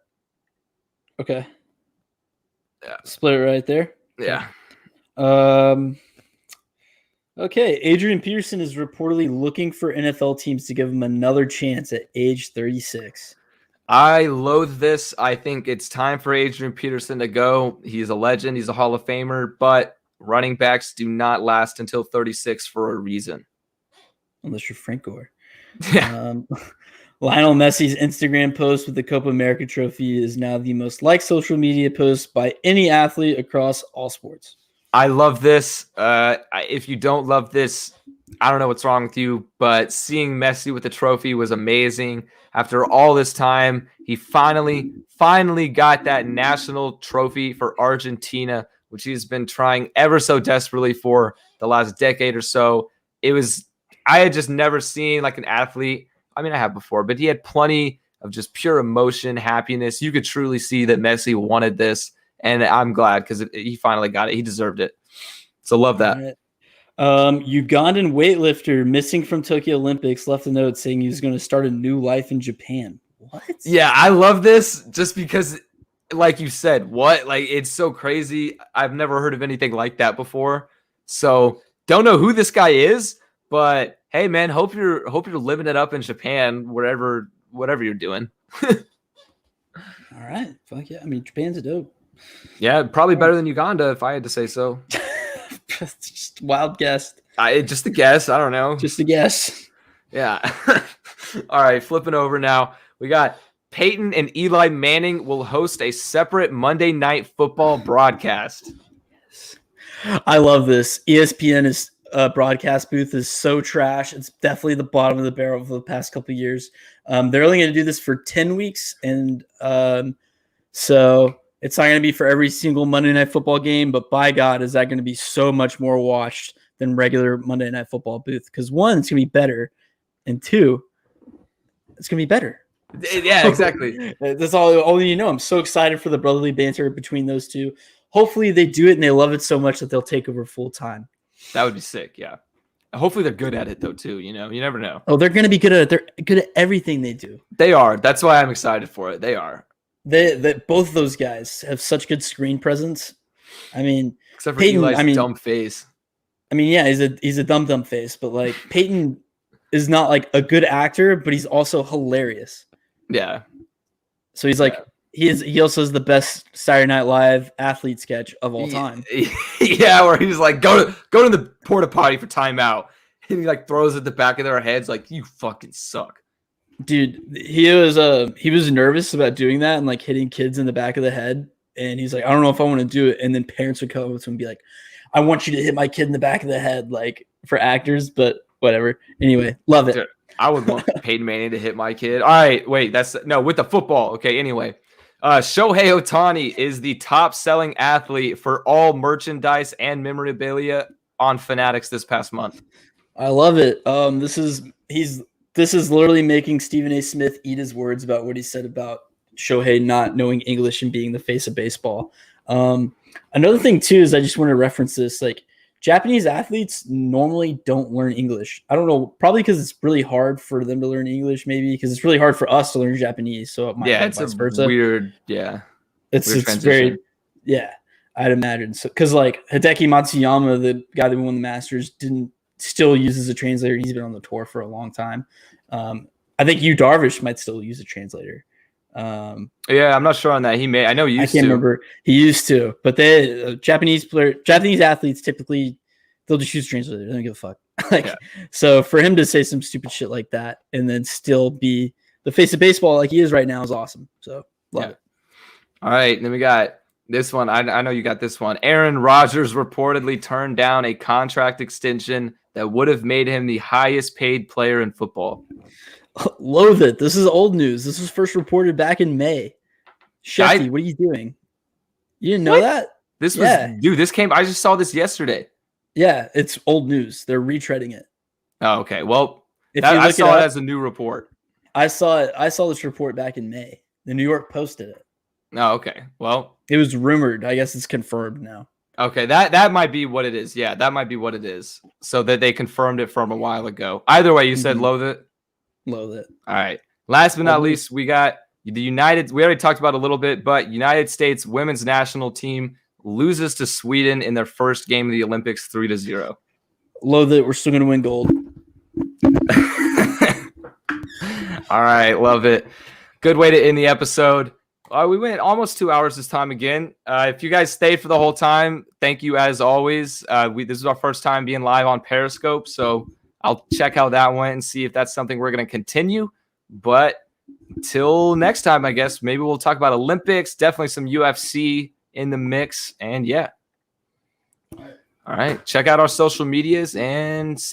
Okay. Yeah. Split it right there. Yeah. Okay. Adrian Peterson is reportedly looking for NFL teams to give him another chance at age 36. I loathe this. I think it's time for Adrian Peterson to go. He's a legend. He's a Hall of Famer, but running backs do not last until 36 for a reason. Unless you're Frank Gore. Yeah. Lionel Messi's Instagram post with the Copa America trophy is now the most liked social media post by any athlete across all sports. I love this. If you don't love this, I don't know what's wrong with you, but seeing Messi with the trophy was amazing. After all this time, he finally got that national trophy for Argentina, which he's been trying ever so desperately for the last decade or so. I had just never seen like an athlete. I mean, I have before, but he had plenty of just pure emotion, happiness. You could truly see that Messi wanted this, and I'm glad because he finally got it. He deserved it. So love that. Ugandan weightlifter missing from Tokyo Olympics left a note saying he was going to start a new life in Japan. What? Yeah, I love this just because, like you said, it's so crazy. I've never heard of anything like that before. So don't know who this guy is, but hey, man, hope you're living it up in Japan, whatever you're doing. All right, fuck yeah. I mean, Japan's a dope. Yeah, probably better than Uganda if I had to say so. Just wild guess. Just a guess. I don't know. Just a guess. Yeah. All right, flipping over now. We got Peyton and Eli Manning will host a separate Monday Night Football broadcast. Yes. I love this. ESPN's broadcast booth is so trash. It's definitely the bottom of the barrel for the past couple of years. They're only going to do this for 10 weeks, and so it's not going to be for every single Monday Night Football game, but by God, is that going to be so much more watched than regular Monday Night Football booth? Because one, it's going to be better, and two, it's going to be better. Yeah, exactly. That's all you know. I'm so excited for the brotherly banter between those two. Hopefully they do it and they love it so much that they'll take over full time. That would be sick, yeah. Hopefully they're good at it, though, too. You never know. Oh, they're going to be good at it. They're good at everything they do. They are. That's why I'm excited for it. They are. Both of those guys have such good screen presence. I mean, except for Peyton, Eli's dumb face. I mean, yeah, he's a dumb face, but like Peyton is not like a good actor, but he's also hilarious. Yeah. So he's like he also has the best Saturday Night Live athlete sketch of all time. Yeah, where he's like, go to the porta potty for timeout. And he like throws at the back of their heads like, you fucking suck. Dude, he was nervous about doing that and like hitting kids in the back of the head. And he's like, I don't know if I want to do it. And then parents would come up to him and be like, I want you to hit my kid in the back of the head, like for actors, but whatever. Anyway, love it. Dude, I would want Peyton Manning to hit my kid. All right, wait, with the football. Okay, anyway. Shohei Ohtani is the top selling athlete for all merchandise and memorabilia on Fanatics this past month. I love it. This is literally making Stephen A. Smith eat his words about what he said about Shohei not knowing English and being the face of baseball. Another thing too is I just want to reference this. Like Japanese athletes normally don't learn English. I don't know, probably because it's really hard for them to learn English. Maybe because it's really hard for us to learn Japanese. So it might it's vice a versa. weird, It's very, I'd imagine. So because like Hideki Matsuyama, the guy that won the Masters, still uses a translator. He's been on the tour for a long time. I think Yu Darvish might still use a translator. I'm not sure on that. I know he used to. I can't remember. He used to, but Japanese athletes typically they'll just use a translator. They don't give a fuck. So for him to say some stupid shit like that and then still be the face of baseball like he is right now is awesome. So love it. All right, then we got this one. I know you got this one. Aaron Rodgers reportedly turned down a contract extension that would have made him the highest paid player in football. Loathe it. This is old news. This was first reported back in May. Shefty, what are you doing? You didn't know that? This came. I just saw this yesterday. Yeah, it's old news. They're retreading it. Oh, okay. Well, I saw it as a new report. I saw it. I saw this report back in May. The New York posted it. Oh, okay. Well, it was rumored. I guess it's confirmed now. Okay, that might be what it is. Yeah, that might be what it is. So that they confirmed it from a while ago. Either way, you said loathe it. Loathe it. All right. Last but not least, we got the United. We already talked about it a little bit, but United States women's national team loses to Sweden in their first game of the Olympics 3-0. Loathe it. We're still going to win gold. All right. Love it. Good way to end the episode. We went almost 2 hours this time again. If you guys stayed for the whole time, thank you as always. This is our first time being live on Periscope, so I'll check how that went and see if that's something we're going to continue. But until next time, I guess, maybe we'll talk about Olympics, definitely some UFC in the mix, and yeah. All right. Check out our social medias and see